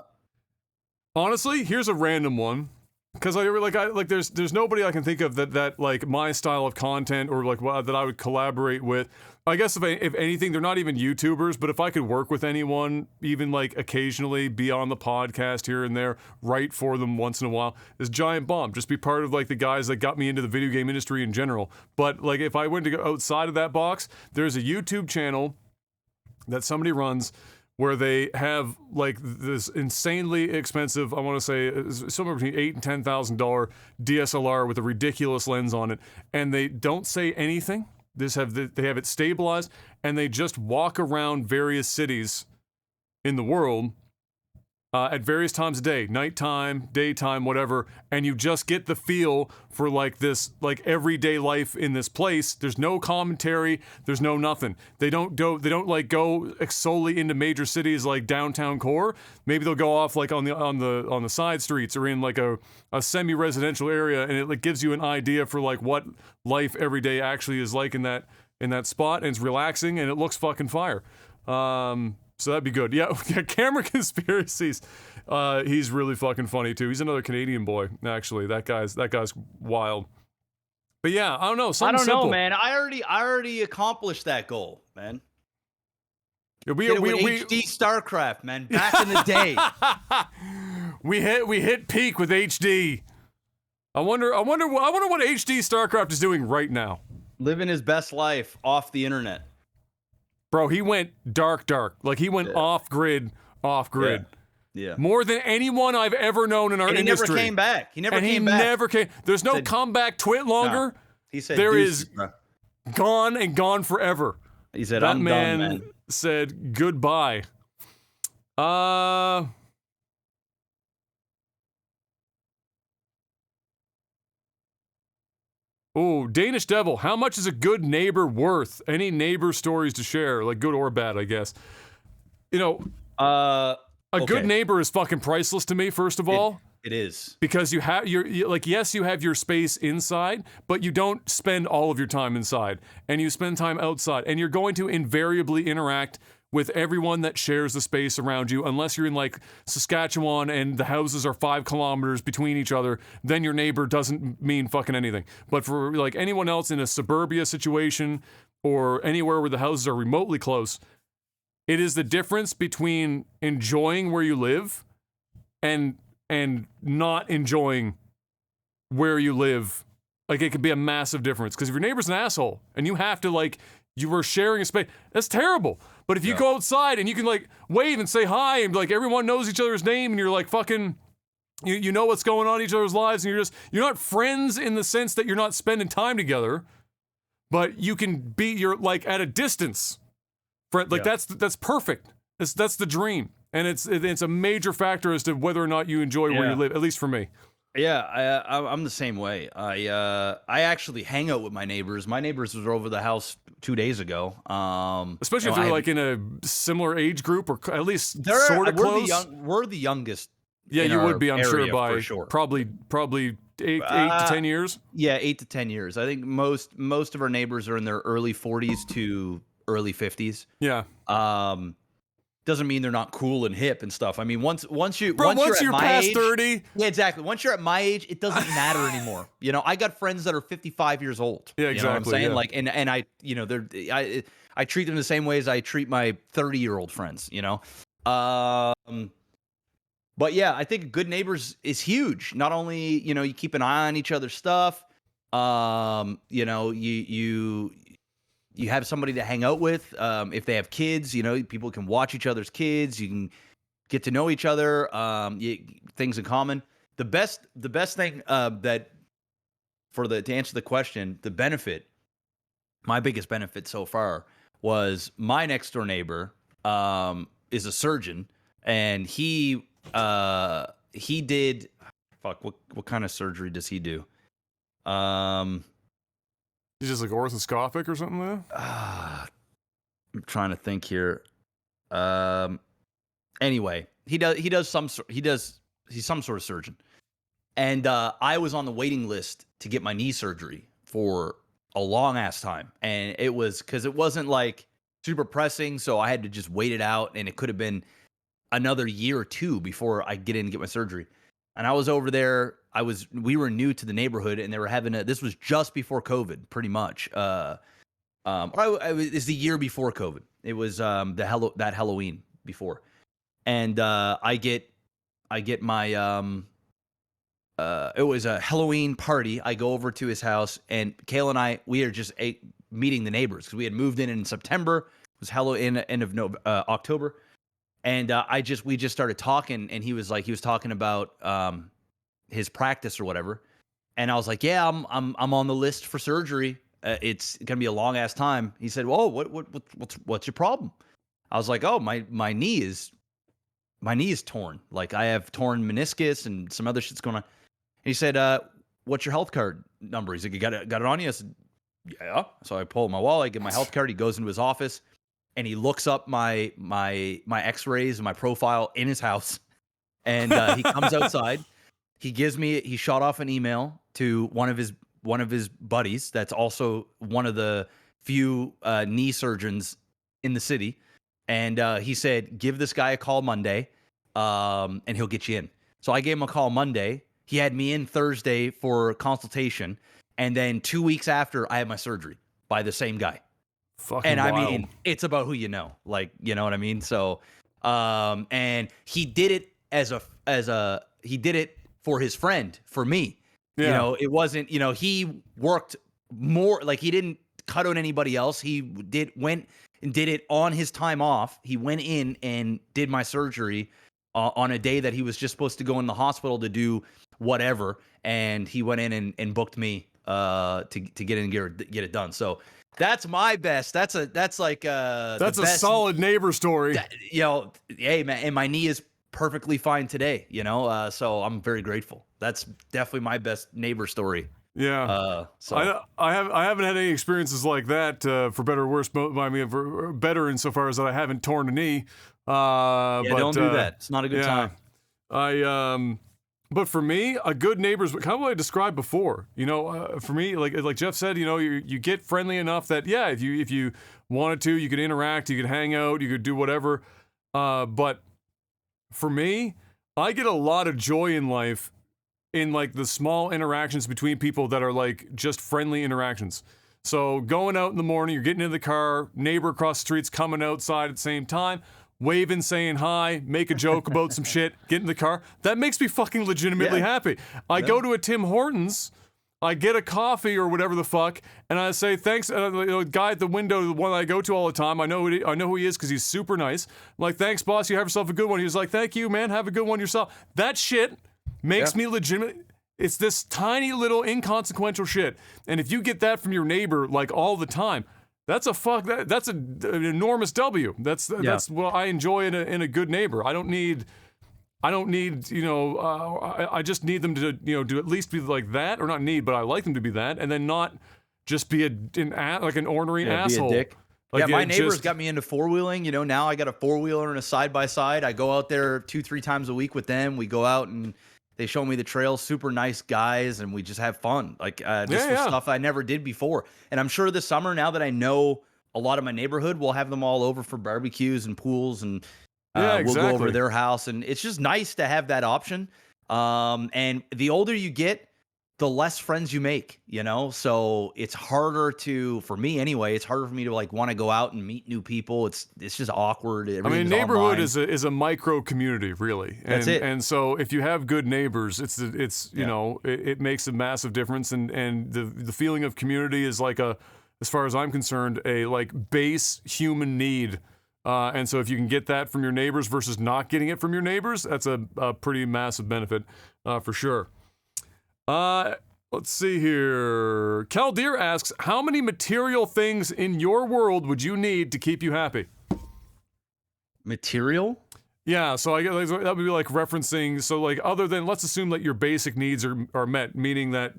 honestly, here's a random one. Because there's nobody I can think of that like my style of content or like that I would collaborate with. I guess if anything, they're not even YouTubers, but if I could work with anyone, even like occasionally be on the podcast here and there, write for them once in a while, is Giant Bomb. Just be part of like the guys that got me into the video game industry in general. But like if I went to go outside of that box, there's a YouTube channel that somebody runs where they have like this insanely expensive, I want to say somewhere between $8,000 and $10,000 DSLR with a ridiculous lens on it, and they don't say anything. They have it stabilized, and they just walk around various cities in the world at various times of day, nighttime, daytime, whatever, and you just get the feel for like this, like everyday life in this place. There's no commentary, there's no nothing. They don't like go solely into major cities like downtown core. Maybe they'll go off like on the side streets or in like a semi-residential area, and it like gives you an idea for like what life every day actually is like in that spot, and it's relaxing and it looks fucking fire. So that'd be good. Yeah, Camera Conspiracies. He's really fucking funny too. He's another Canadian boy, actually. That guy's wild. But yeah, I don't know. I don't simple. know, man. I already accomplished that goal, man. Yeah, we HD Starcraft, man. Back in the day. we hit peak with HD. I wonder what HD Starcraft is doing right now. Living his best life off the internet. Bro, he went dark. Like, he went off-grid. Yeah. More than anyone I've ever known in our industry. He never came back. He never came back. There's no comeback twit longer. No. He said, there is gone and gone forever. He said, that I'm man done, man. said goodbye. Oh, Danish Devil. How much is a good neighbor worth? Any neighbor stories to share, like good or bad, I guess. You know, a good neighbor is fucking priceless to me. First of all, it is because you have yes, you have your space inside, but you don't spend all of your time inside, and you spend time outside, and you're going to invariably interact with everyone that shares the space around you, unless you're in like Saskatchewan and the houses are 5 kilometers between each other, then your neighbor doesn't mean fucking anything. But for like anyone else in a suburbia situation or anywhere where the houses are remotely close, it is the difference between enjoying where you live and not enjoying where you live. Like, it could be a massive difference. Because if your neighbor's an asshole and you have to like, you were sharing a space, that's terrible. But if you go outside and you can like wave and say hi and like everyone knows each other's name and you're like fucking, you know what's going on in each other's lives, and you're not friends in the sense that you're not spending time together, but you're like at a distance. Like that's perfect. That's the dream. And it's a major factor as to whether or not you enjoy where you live, at least for me. Yeah, I'm the same way. I actually hang out with my neighbors. My neighbors were over the house 2 days ago. Especially if they're like in a similar age group or at least sort of close. We're the youngest. Yeah, you would be, I'm sure, by probably 8 to 10 years. Yeah, 8 to 10 years. I think most of our neighbors are in their early 40s to early 50s. Yeah. Doesn't mean they're not cool and hip and stuff. I mean, once you're past age, 30, yeah, exactly. Once you're at my age, it doesn't matter anymore. You know, I got friends that are 55 years old. Yeah, exactly. You know what I'm saying? Yeah. Like, and I, you know, I treat them the same way as I treat my 30-year-old friends. You know, but yeah, I think good neighbors is huge. Not only, you know, you keep an eye on each other's stuff. You know, you have somebody to hang out with. If they have kids, you know, people can watch each other's kids. You can get to know each other. Things in common. The best thing to answer the question, the benefit, my biggest benefit so far was my next door neighbor is a surgeon, and he did what kind of surgery does he do? He's just like orthoscopic or something there? I'm trying to think here. Anyway, he's some sort of surgeon. And I was on the waiting list to get my knee surgery for a long ass time. And it was because it wasn't like super pressing. So I had to just wait it out. And it could have been another year or two before I get in and get my surgery. And I was over there. We were new to the neighborhood, and they were having this was just before COVID, pretty much. It's the year before COVID. It was that Halloween before. And I get my it was a Halloween party. I go over to his house, and Kale and I, we are just meeting the neighbors because we had moved in September. It was end of October. And we just started talking, and he was talking about his practice or whatever. And I was like, yeah, I'm on the list for surgery. It's gonna be a long ass time. He said, whoa, what's your problem? I was like, oh, my knee is torn. Like, I have torn meniscus and some other shit's going on. And he said, what's your health card number? He's like, you got it on you? I said, yeah. So I pull my wallet, I get my health card. He goes into his office, and he looks up my x-rays and my profile in his house. And he comes outside. He shot off an email to one of his buddies that's also one of the few knee surgeons in the city. And he said, give this guy a call Monday, and he'll get you in. So I gave him a call Monday. He had me in Thursday for consultation. And then 2 weeks after, I had my surgery by the same guy. Fucking and wild. I mean, it's about who you know. Like, you know what I mean? So, and he did it he did it for his friend, for me. Yeah. You know, it wasn't, he worked more, like, he didn't cut on anybody else. He went and did it on his time off. He went in and did my surgery on a day that he was just supposed to go in the hospital to do whatever. And he went in and booked me to get in and get it done. So that's my best. That's a solid neighbor story. Hey man, and my knee is perfectly fine today, so I'm very grateful. That's definitely my best neighbor story. Yeah. So I haven't had any experiences like that, for better or worse. I mean, for better insofar as that I haven't torn a knee. But don't do that. It's not a good time. But for me, a good neighbor is kind of what I described before. For me, like Jeff said, you get friendly enough that if you wanted to, you could interact, you could hang out, you could do whatever. But for me, I get a lot of joy in life in like the small interactions between people that are like just friendly interactions. So going out in the morning, you're getting in the car, neighbor across the street's coming outside at the same time, waving, saying hi, make a joke about some shit, get in the car. That makes me fucking legitimately happy. I go to a Tim Hortons, I get a coffee or whatever the fuck, and I say thanks. Guy at the window, the one I go to all the time, I know who he is because he's super nice. I'm like, thanks, boss. You have yourself a good one. He was like, thank you, man. Have a good one yourself. That shit makes me legitimate. It's this tiny little inconsequential shit, and if you get that from your neighbor like all the time, that's an enormous W. That's what I enjoy in a good neighbor. I don't need. I just need them to do at least be like that, or not need, but I like them to be that, and then not just be like an ornery asshole. Be a dick. Like, my neighbors got me into four-wheeling. Now I got a four-wheeler and a side-by-side. I go out there 2-3 times a week with them. We go out and they show me the trails. Super nice guys, and we just have fun. Like, this was stuff I never did before. And I'm sure this summer, now that I know a lot of my neighborhood, we'll have them all over for barbecues and pools, and we'll go over to their house. And it's just nice to have that option. And the older you get, the less friends you make, so it's harder for me anyway, it's harder for me to like want to go out and meet new people. It's just awkward. Neighborhood is a micro community, really. And, that's it. And so if you have good neighbors, it makes a massive difference. And the feeling of community is like as far as I'm concerned, a like base human need. And so if you can get that from your neighbors versus not getting it from your neighbors, that's a pretty massive benefit, for sure. Let's see here. Caldeer asks, how many material things in your world would you need to keep you happy? Material? Yeah, so that would be like referencing, so like other than, let's assume that your basic needs are met, meaning that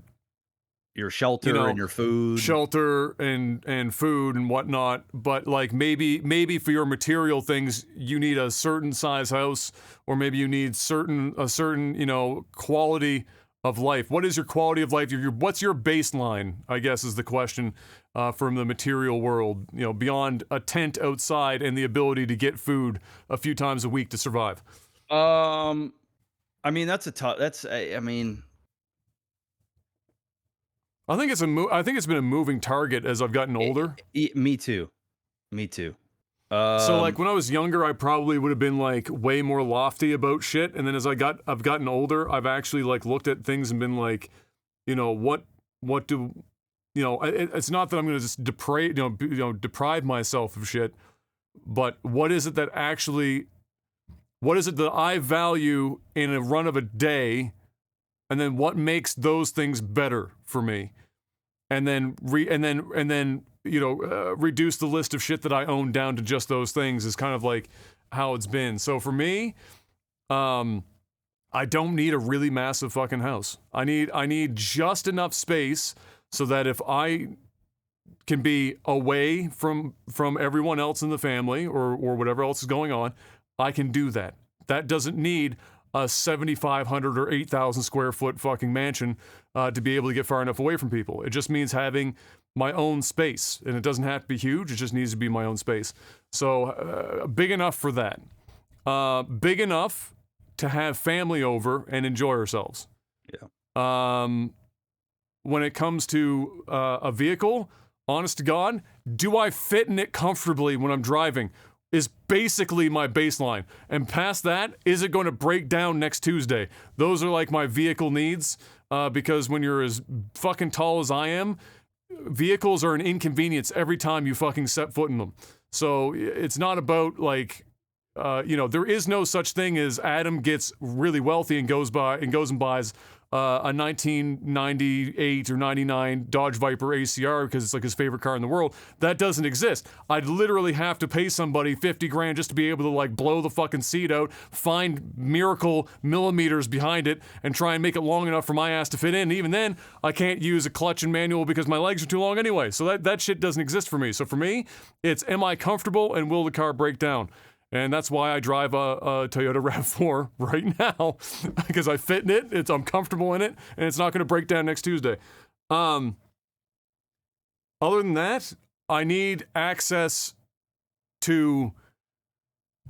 your shelter and your food. Shelter and food and whatnot, but like maybe for your material things you need a certain size house, or maybe you need a certain quality of life? What is your quality of life? What's your baseline, I guess, is the question from the material world, you know, beyond a tent outside and the ability to get food a few times a week to survive? I mean, that's a tough. I mean, I think I think it's been a moving target as I've gotten older. Me too. Me too. So like when I was younger, I probably would have been like way more lofty about shit, and then as I've gotten older, I've actually like looked at things and been like, you know, what do, you know, it's not that I'm gonna just deprive myself of shit, but what is it that I value in a run of a day, and then what makes those things better for me, and then reduce the list of shit that I own down to just those things is kind of like how it's been. So for me, I don't need a really massive fucking house. I need just enough space so that if I can be away from everyone else in the family or whatever else is going on, I can do that. That doesn't need a 7,500 or 8,000 square foot fucking mansion to be able to get far enough away from people. It just means having my own space, and it doesn't have to be huge. It just needs to be my own space. So big enough for that. Big enough to have family over and enjoy ourselves. Yeah. When it comes to a vehicle, honest to God, do I fit in it comfortably when I'm driving? Is basically my baseline. And past that, is it going to break down next Tuesday? Those are like my vehicle needs, because when you're as fucking tall as I am, vehicles are an inconvenience every time you fucking set foot in them. So it's not about like, there is no such thing as Adam gets really wealthy and goes and buys a 1998 or 99 Dodge Viper ACR because it's like his favorite car in the world. That doesn't exist. I'd literally have to pay somebody 50 grand just to be able to like blow the fucking seat out, find miracle millimeters behind it, and try and make it long enough for my ass to fit in. And even then, I can't use a clutch and manual because my legs are too long anyway. So that shit doesn't exist for me. So for me, it's am I comfortable and will the car break down? And that's why I drive a Toyota RAV4 right now, because I fit in it, I'm comfortable in it, and it's not going to break down next Tuesday. Other than that, I need access to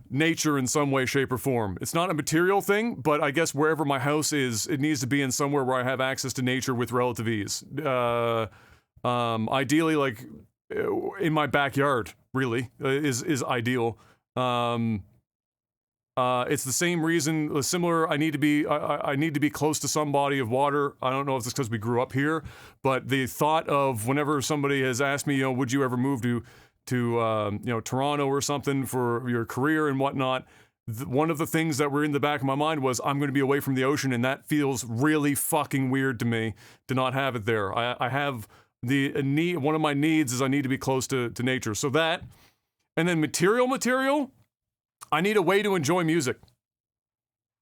nature in some way, shape, or form. It's not a material thing, but I guess wherever my house is, it needs to be in somewhere where I have access to nature with relative ease. Ideally, like in my backyard, really, is ideal. It's the same reason, similar. I need to be close to some body of water. I don't know if it's because we grew up here, but the thought of whenever somebody has asked me, would you ever move to Toronto or something for your career and whatnot, one of the things that were in the back of my mind was I'm going to be away from the ocean, and that feels really fucking weird to me to not have it there. I have the need. One of my needs is I need to be close to nature. So that. And then material, I need a way to enjoy music.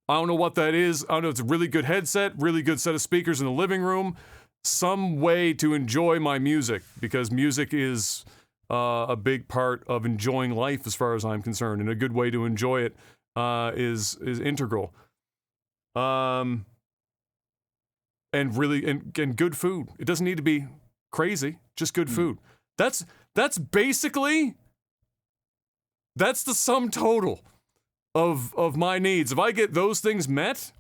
I don't know what that is. I don't know if it's a really good headset, really good set of speakers in the living room, some way to enjoy my music, because music is a big part of enjoying life as far as I'm concerned, and a good way to enjoy it is integral. And good food. It doesn't need to be crazy, just good food. That's basically... That's the sum total of my needs. If I get those things met,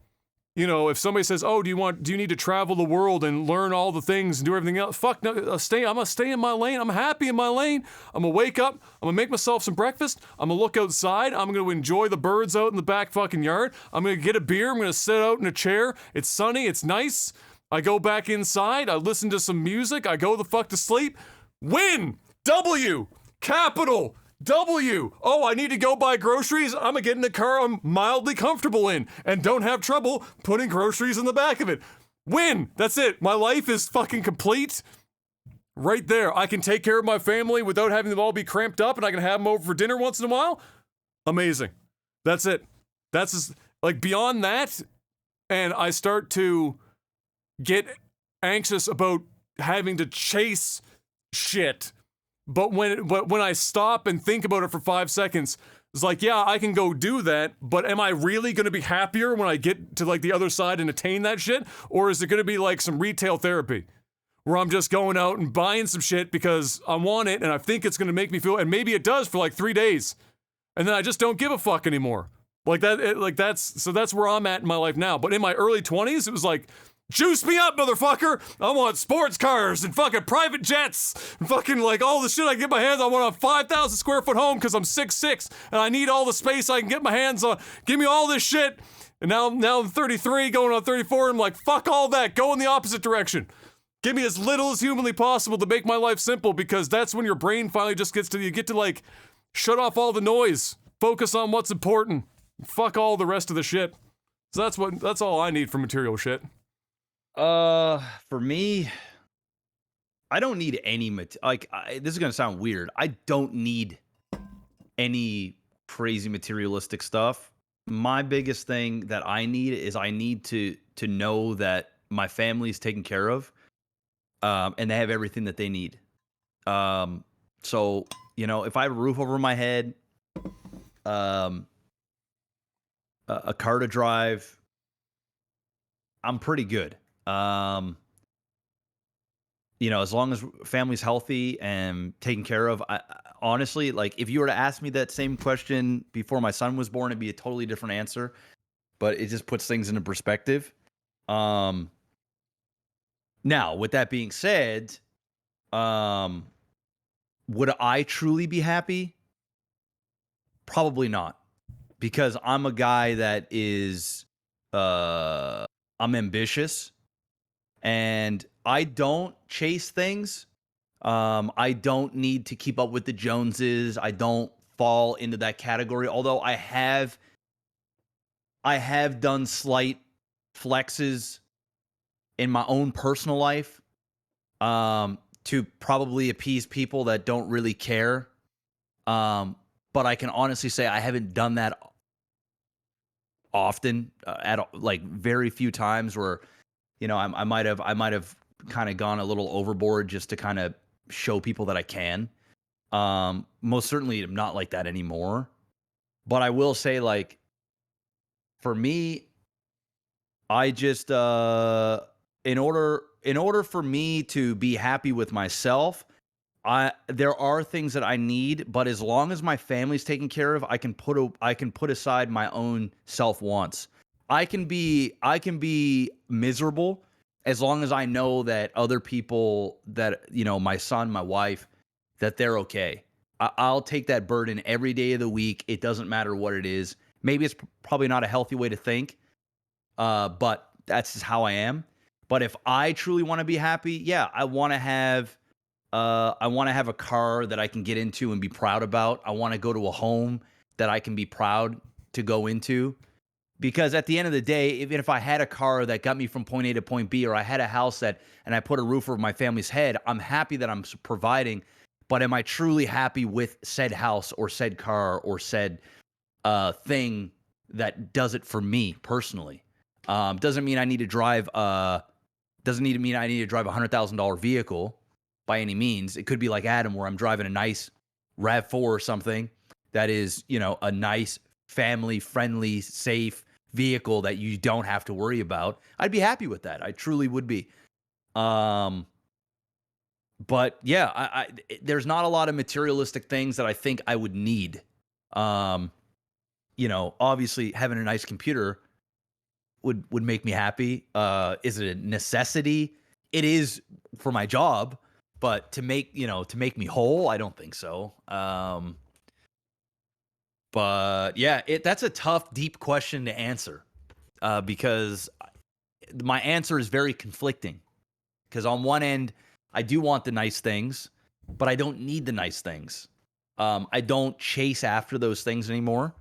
if somebody says, "Oh, do you need to travel the world and learn all the things and do everything else?" Fuck no, I'm gonna stay in my lane. I'm happy in my lane. I'm gonna wake up. I'm gonna make myself some breakfast. I'm gonna look outside. I'm gonna enjoy the birds out in the back fucking yard. I'm gonna get a beer. I'm gonna sit out in a chair. It's sunny. It's nice. I go back inside. I listen to some music. I go the fuck to sleep. Win. W. Capital. W. Oh, I need to go buy groceries. I'm gonna get in a car I'm mildly comfortable in and don't have trouble putting groceries in the back of it. Win. That's it. My life is fucking complete. Right there. I can take care of my family without having them all be cramped up, and I can have them over for dinner once in a while. Amazing. That's it. That's just, like, beyond that, and I start to get anxious about having to chase shit. But when I stop and think about it for 5 seconds, It's like, yeah, I can go do that, but am I really going to be happier when I get to like the other side and attain that shit? Or is it going to be like some retail therapy where I'm just going out and buying some shit because I want it and I think it's going to make me feel, and maybe it does for like 3 days, and then I just don't give a fuck anymore. Like that's where I'm at in my life now. But in my early 20s, it was like, juice me up, motherfucker! I want sports cars and fucking private jets and fucking like all the shit I can get my hands on. I want a 5,000 square foot home because I'm 6'6" and I need all the space I can get my hands on. Give me all this shit. And now I'm 33, going on 34. I'm like, fuck all that. Go in the opposite direction. Give me as little as humanly possible to make my life simple, because that's when your brain finally just gets to, you get to like shut off all the noise, focus on what's important, fuck all the rest of the shit. So that's all I need for material shit. For me, I don't need any this is gonna sound weird. I don't need any crazy materialistic stuff. My biggest thing that I need is I need to know that my family's taken care of, and they have everything that they need. So if I have a roof over my head, a car to drive, I'm pretty good. As long as family's healthy and taken care of, I honestly, like, if you were to ask me that same question before my son was born, it'd be a totally different answer, but it just puts things into perspective. Now, with that being said, would I truly be happy? Probably not, because I'm a guy that is, I'm ambitious. And I don't chase things. I don't need to keep up with the Joneses. I don't fall into that category. Although I have done slight flexes in my own personal life, to probably appease people that don't really care. But I can honestly say I haven't done that often, like very few times where, I might have kind of gone a little overboard just to kind of show people that I can. Most certainly I'm not like that anymore. But I will say, like, for me, I just in order for me to be happy with myself, there are things that I need, but as long as my family's taken care of, I can put aside my own self wants. I can be miserable as long as I know that other people, that, my son, my wife, that they're okay. I'll take that burden every day of the week. It doesn't matter what it is. Maybe it's probably not a healthy way to think, but that's just how I am. But if I truly want to be happy, yeah, I want to have a car that I can get into and be proud about. I want to go to a home that I can be proud to go into. Because at the end of the day, even if I had a car that got me from point A to point B, or I had a house and I put a roof over my family's head, I'm happy that I'm providing. But am I truly happy with said house or said car or said thing that does it for me personally? Doesn't mean I need to drive doesn't need to mean I need to drive a $100,000 vehicle by any means. It could be like Adam, where I'm driving a nice RAV4 or something that is, a nice family friendly, safe vehicle that you don't have to worry about. I'd be happy with that. I truly would be. But yeah, there's not a lot of materialistic things that I think I would need. Obviously having a nice computer would make me happy. Is it a necessity? It is for my job, but to make me whole, I don't think so. But yeah, that's a tough, deep question to answer, because my answer is very conflicting. Because on one end, I do want the nice things, but I don't need the nice things. I don't chase after those things anymore.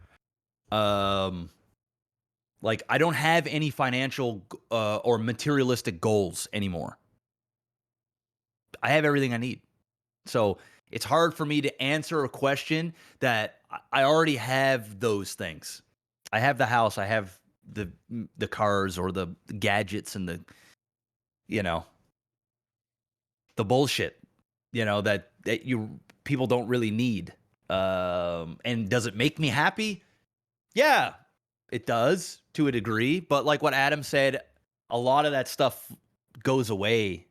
Like, I don't have any financial or materialistic goals anymore. I have everything I need. So it's hard for me to answer a question that I already have those things. I have the house, I have the cars or the gadgets and the bullshit, that people don't really need. And does it make me happy? Yeah, it does to a degree. But like what Adam said, a lot of that stuff goes away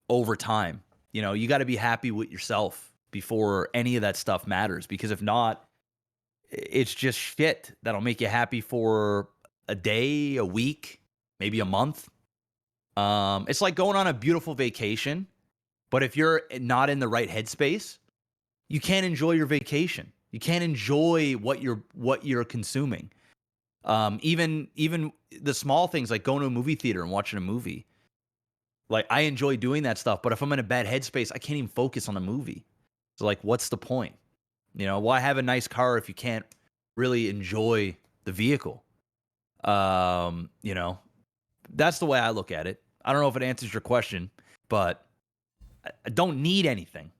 over time. You know, you got to be happy with yourself before any of that stuff matters. Because if not, it's just shit that'll make you happy for a day, a week, maybe a month. It's like going on a beautiful vacation, but if you're not in the right headspace, you can't enjoy your vacation. You can't enjoy what you're consuming. Even the small things like going to a movie theater and watching a movie. Like, I enjoy doing that stuff, but if I'm in a bad headspace, I can't even focus on the movie. So like, what's the point? You know, why have a nice car if you can't really enjoy the vehicle? You know, that's the way I look at it. I don't know if it answers your question, but I don't need anything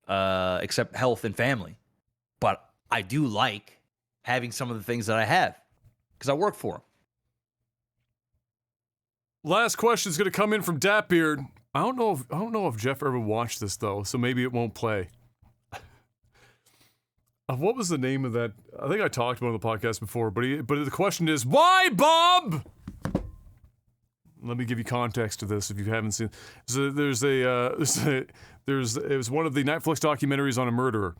except health and family. But I do like having some of the things that I have because I work for them. Last question is going to come in from Datbeard. I don't know if Jeff ever watched this though, so maybe it won't play. What was the name of that? I think I talked about it on the podcast before, but the question is, why, Bob? Let me give you context to this if you haven't seen. So it was one of the Netflix documentaries on a murderer,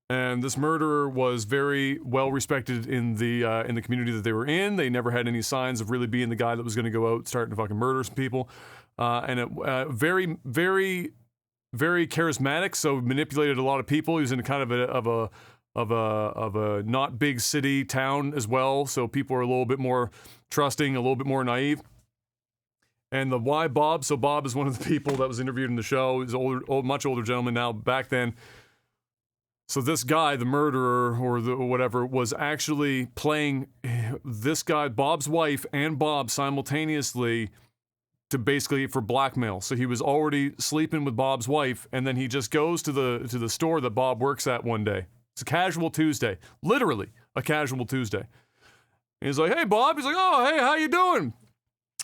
and this murderer was very well respected in the community that they were in. They never had any signs of really being the guy that was going to go out starting to fucking murder some people, and it very, very, very charismatic. So manipulated a lot of people. He was in kind of a not big city town as well, so people are a little bit more trusting, a little bit more naive. And the why Bob? So Bob is one of the people that was interviewed in the show. He's much older gentleman now. Back then, so this guy, the murderer or whatever, was actually playing this guy, Bob's wife, and Bob simultaneously to basically for blackmail. So he was already sleeping with Bob's wife, and then he just goes to the store that Bob works at one day. It's a casual Tuesday, literally a casual Tuesday. And he's like, "Hey, Bob." He's like, "Oh, hey, how you doing?"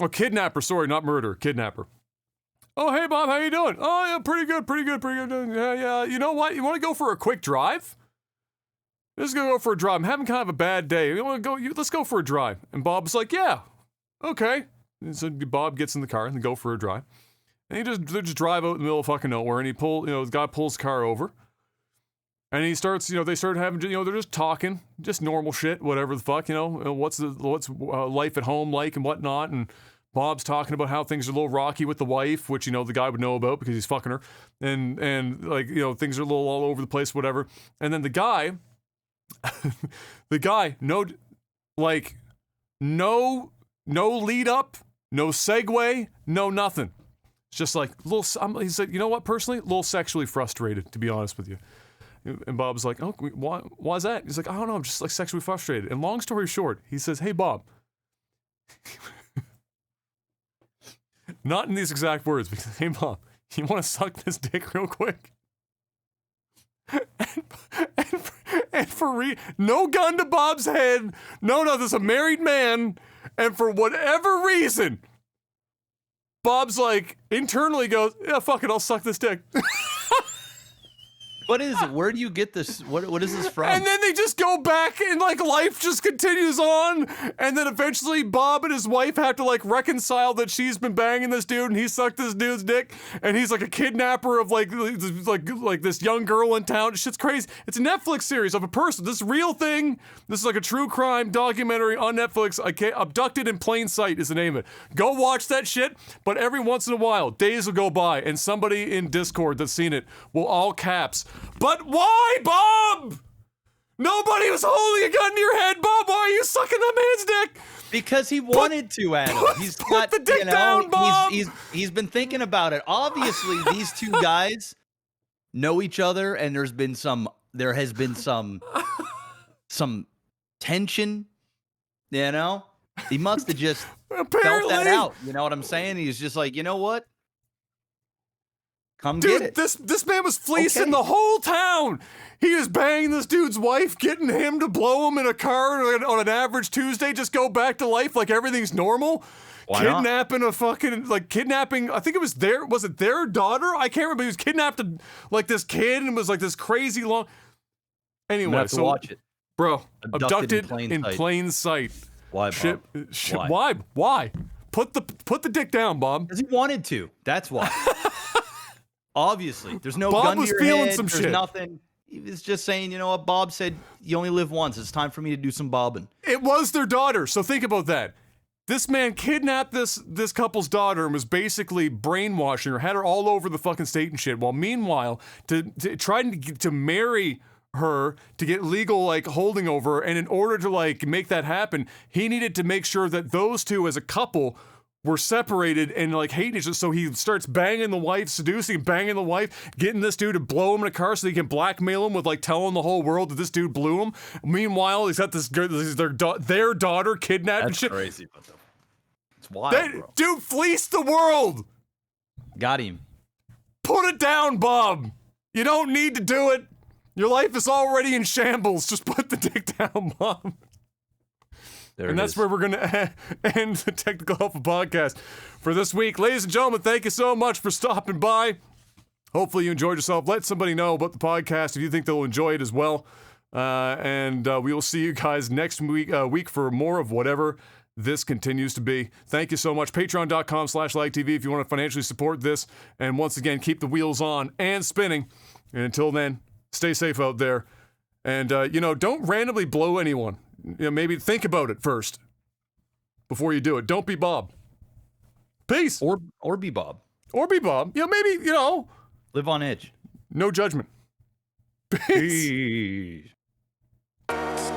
Oh, kidnapper, sorry, not murder, kidnapper. "Oh, hey, Bob, how you doing?" "Oh, yeah, pretty good. Yeah, you know what? You want to go for a quick drive?" "Let's go for a drive. I'm having kind of a bad day. You want to go? Let's go for a drive." And Bob's like, "Yeah, okay." And so Bob gets in the car and they go for a drive. And they just drive out in the middle of fucking nowhere, and the guy pulls the car over. And he starts, they start having, they're just talking, just normal shit, whatever the fuck, what's life at home like and whatnot. And Bob's talking about how things are a little rocky with the wife, which, the guy would know about because he's fucking her. And things are a little all over the place, whatever. And then the guy, no lead up, no segue, no nothing. It's just like, he said, "You know what, personally, a little sexually frustrated, to be honest with you." And Bob's like, "Oh, why is that?" He's like, "I don't know, I'm just like sexually frustrated." And long story short, he says, "Hey, Bob." Not in these exact words, because, "Hey, Bob, you want to suck this dick real quick?" No gun to Bob's head. No, this is a married man. And for whatever reason, Bob's like, internally goes, "Yeah, fuck it, I'll suck this dick." What is it? Where do you get this? What is this from? And then they just go back and life just continues on. And then eventually Bob and his wife have to reconcile that she's been banging this dude and he sucked this dude's dick. And he's like a kidnapper of like this young girl in town. Shit's crazy. It's a Netflix series of a person. This real thing. This is like a true crime documentary on Netflix. Abducted in Plain Sight is the name of it. Go watch that shit. But every once in a while, days will go by and somebody in Discord that's seen it will all caps, "But why, Bob? Nobody was holding a gun to your head, Bob. Why are you sucking that man's dick?" Because he wanted to, Adam. He's put the dick down, Bob. He's been thinking about it. Obviously, these two guys know each other, and there has been some tension. He must have just felt that out. You know what I'm saying? He's just like, you know what? Come Dude, get it. this man was fleecing Okay. the whole town. He was banging this dude's wife, getting him to blow him in a car on an average Tuesday, just go back to life like everything's normal. Why not? Kidnapping a fucking, like, kidnapping, I think it was their daughter? I can't remember. He was kidnapped, like, this kid and was, like, this crazy long. I'm Anyway, gonna have to so, watch it. bro, Abducted abducted in in plain plain sight. Why, Bob? Why? Why? Put the dick down, Bob. Because he wanted to. That's why. Obviously, there's no Bob gun to was your feeling head. some There's shit. nothing. He was just saying, you know what? Bob said you only live once. It's time for me to do some bobbing. It was their daughter, so think about that. This man kidnapped this couple's daughter and was basically brainwashing her, had her all over the fucking state and shit. While meanwhile, trying to marry her to get legal like holding over her, and in order to like make that happen, he needed to make sure that those two as a couple were separated and like hating each other. So he starts banging the wife, seducing, banging the wife, getting this dude to blow him in a car so he can blackmail him with like telling the whole world that this dude blew him. Meanwhile, he's got their daughter kidnapped and That's shit. crazy. But it's wild, bro. Dude fleeced the world. Got him. Put it down, Bob. You don't need to do it. Your life is already in shambles. Just put the dick down, Bob. There And it that's is. where we're going to end the Technical Alpha podcast for this week. Ladies and gentlemen, thank you so much for stopping by. Hopefully you enjoyed yourself. Let somebody know about the podcast if you think they'll enjoy it as well. And we will see you guys next week for more of whatever this continues to be. Thank you so much. Patreon.com/LikeTV if you want to financially support this. And once again, keep the wheels on and spinning. And until then, stay safe out there. And, don't randomly blow anyone. Maybe think about it first before you do it. Don't be Bob. Peace. Or be Bob. Or be Bob. Maybe, Live on edge. no judgment. Peace. Peace.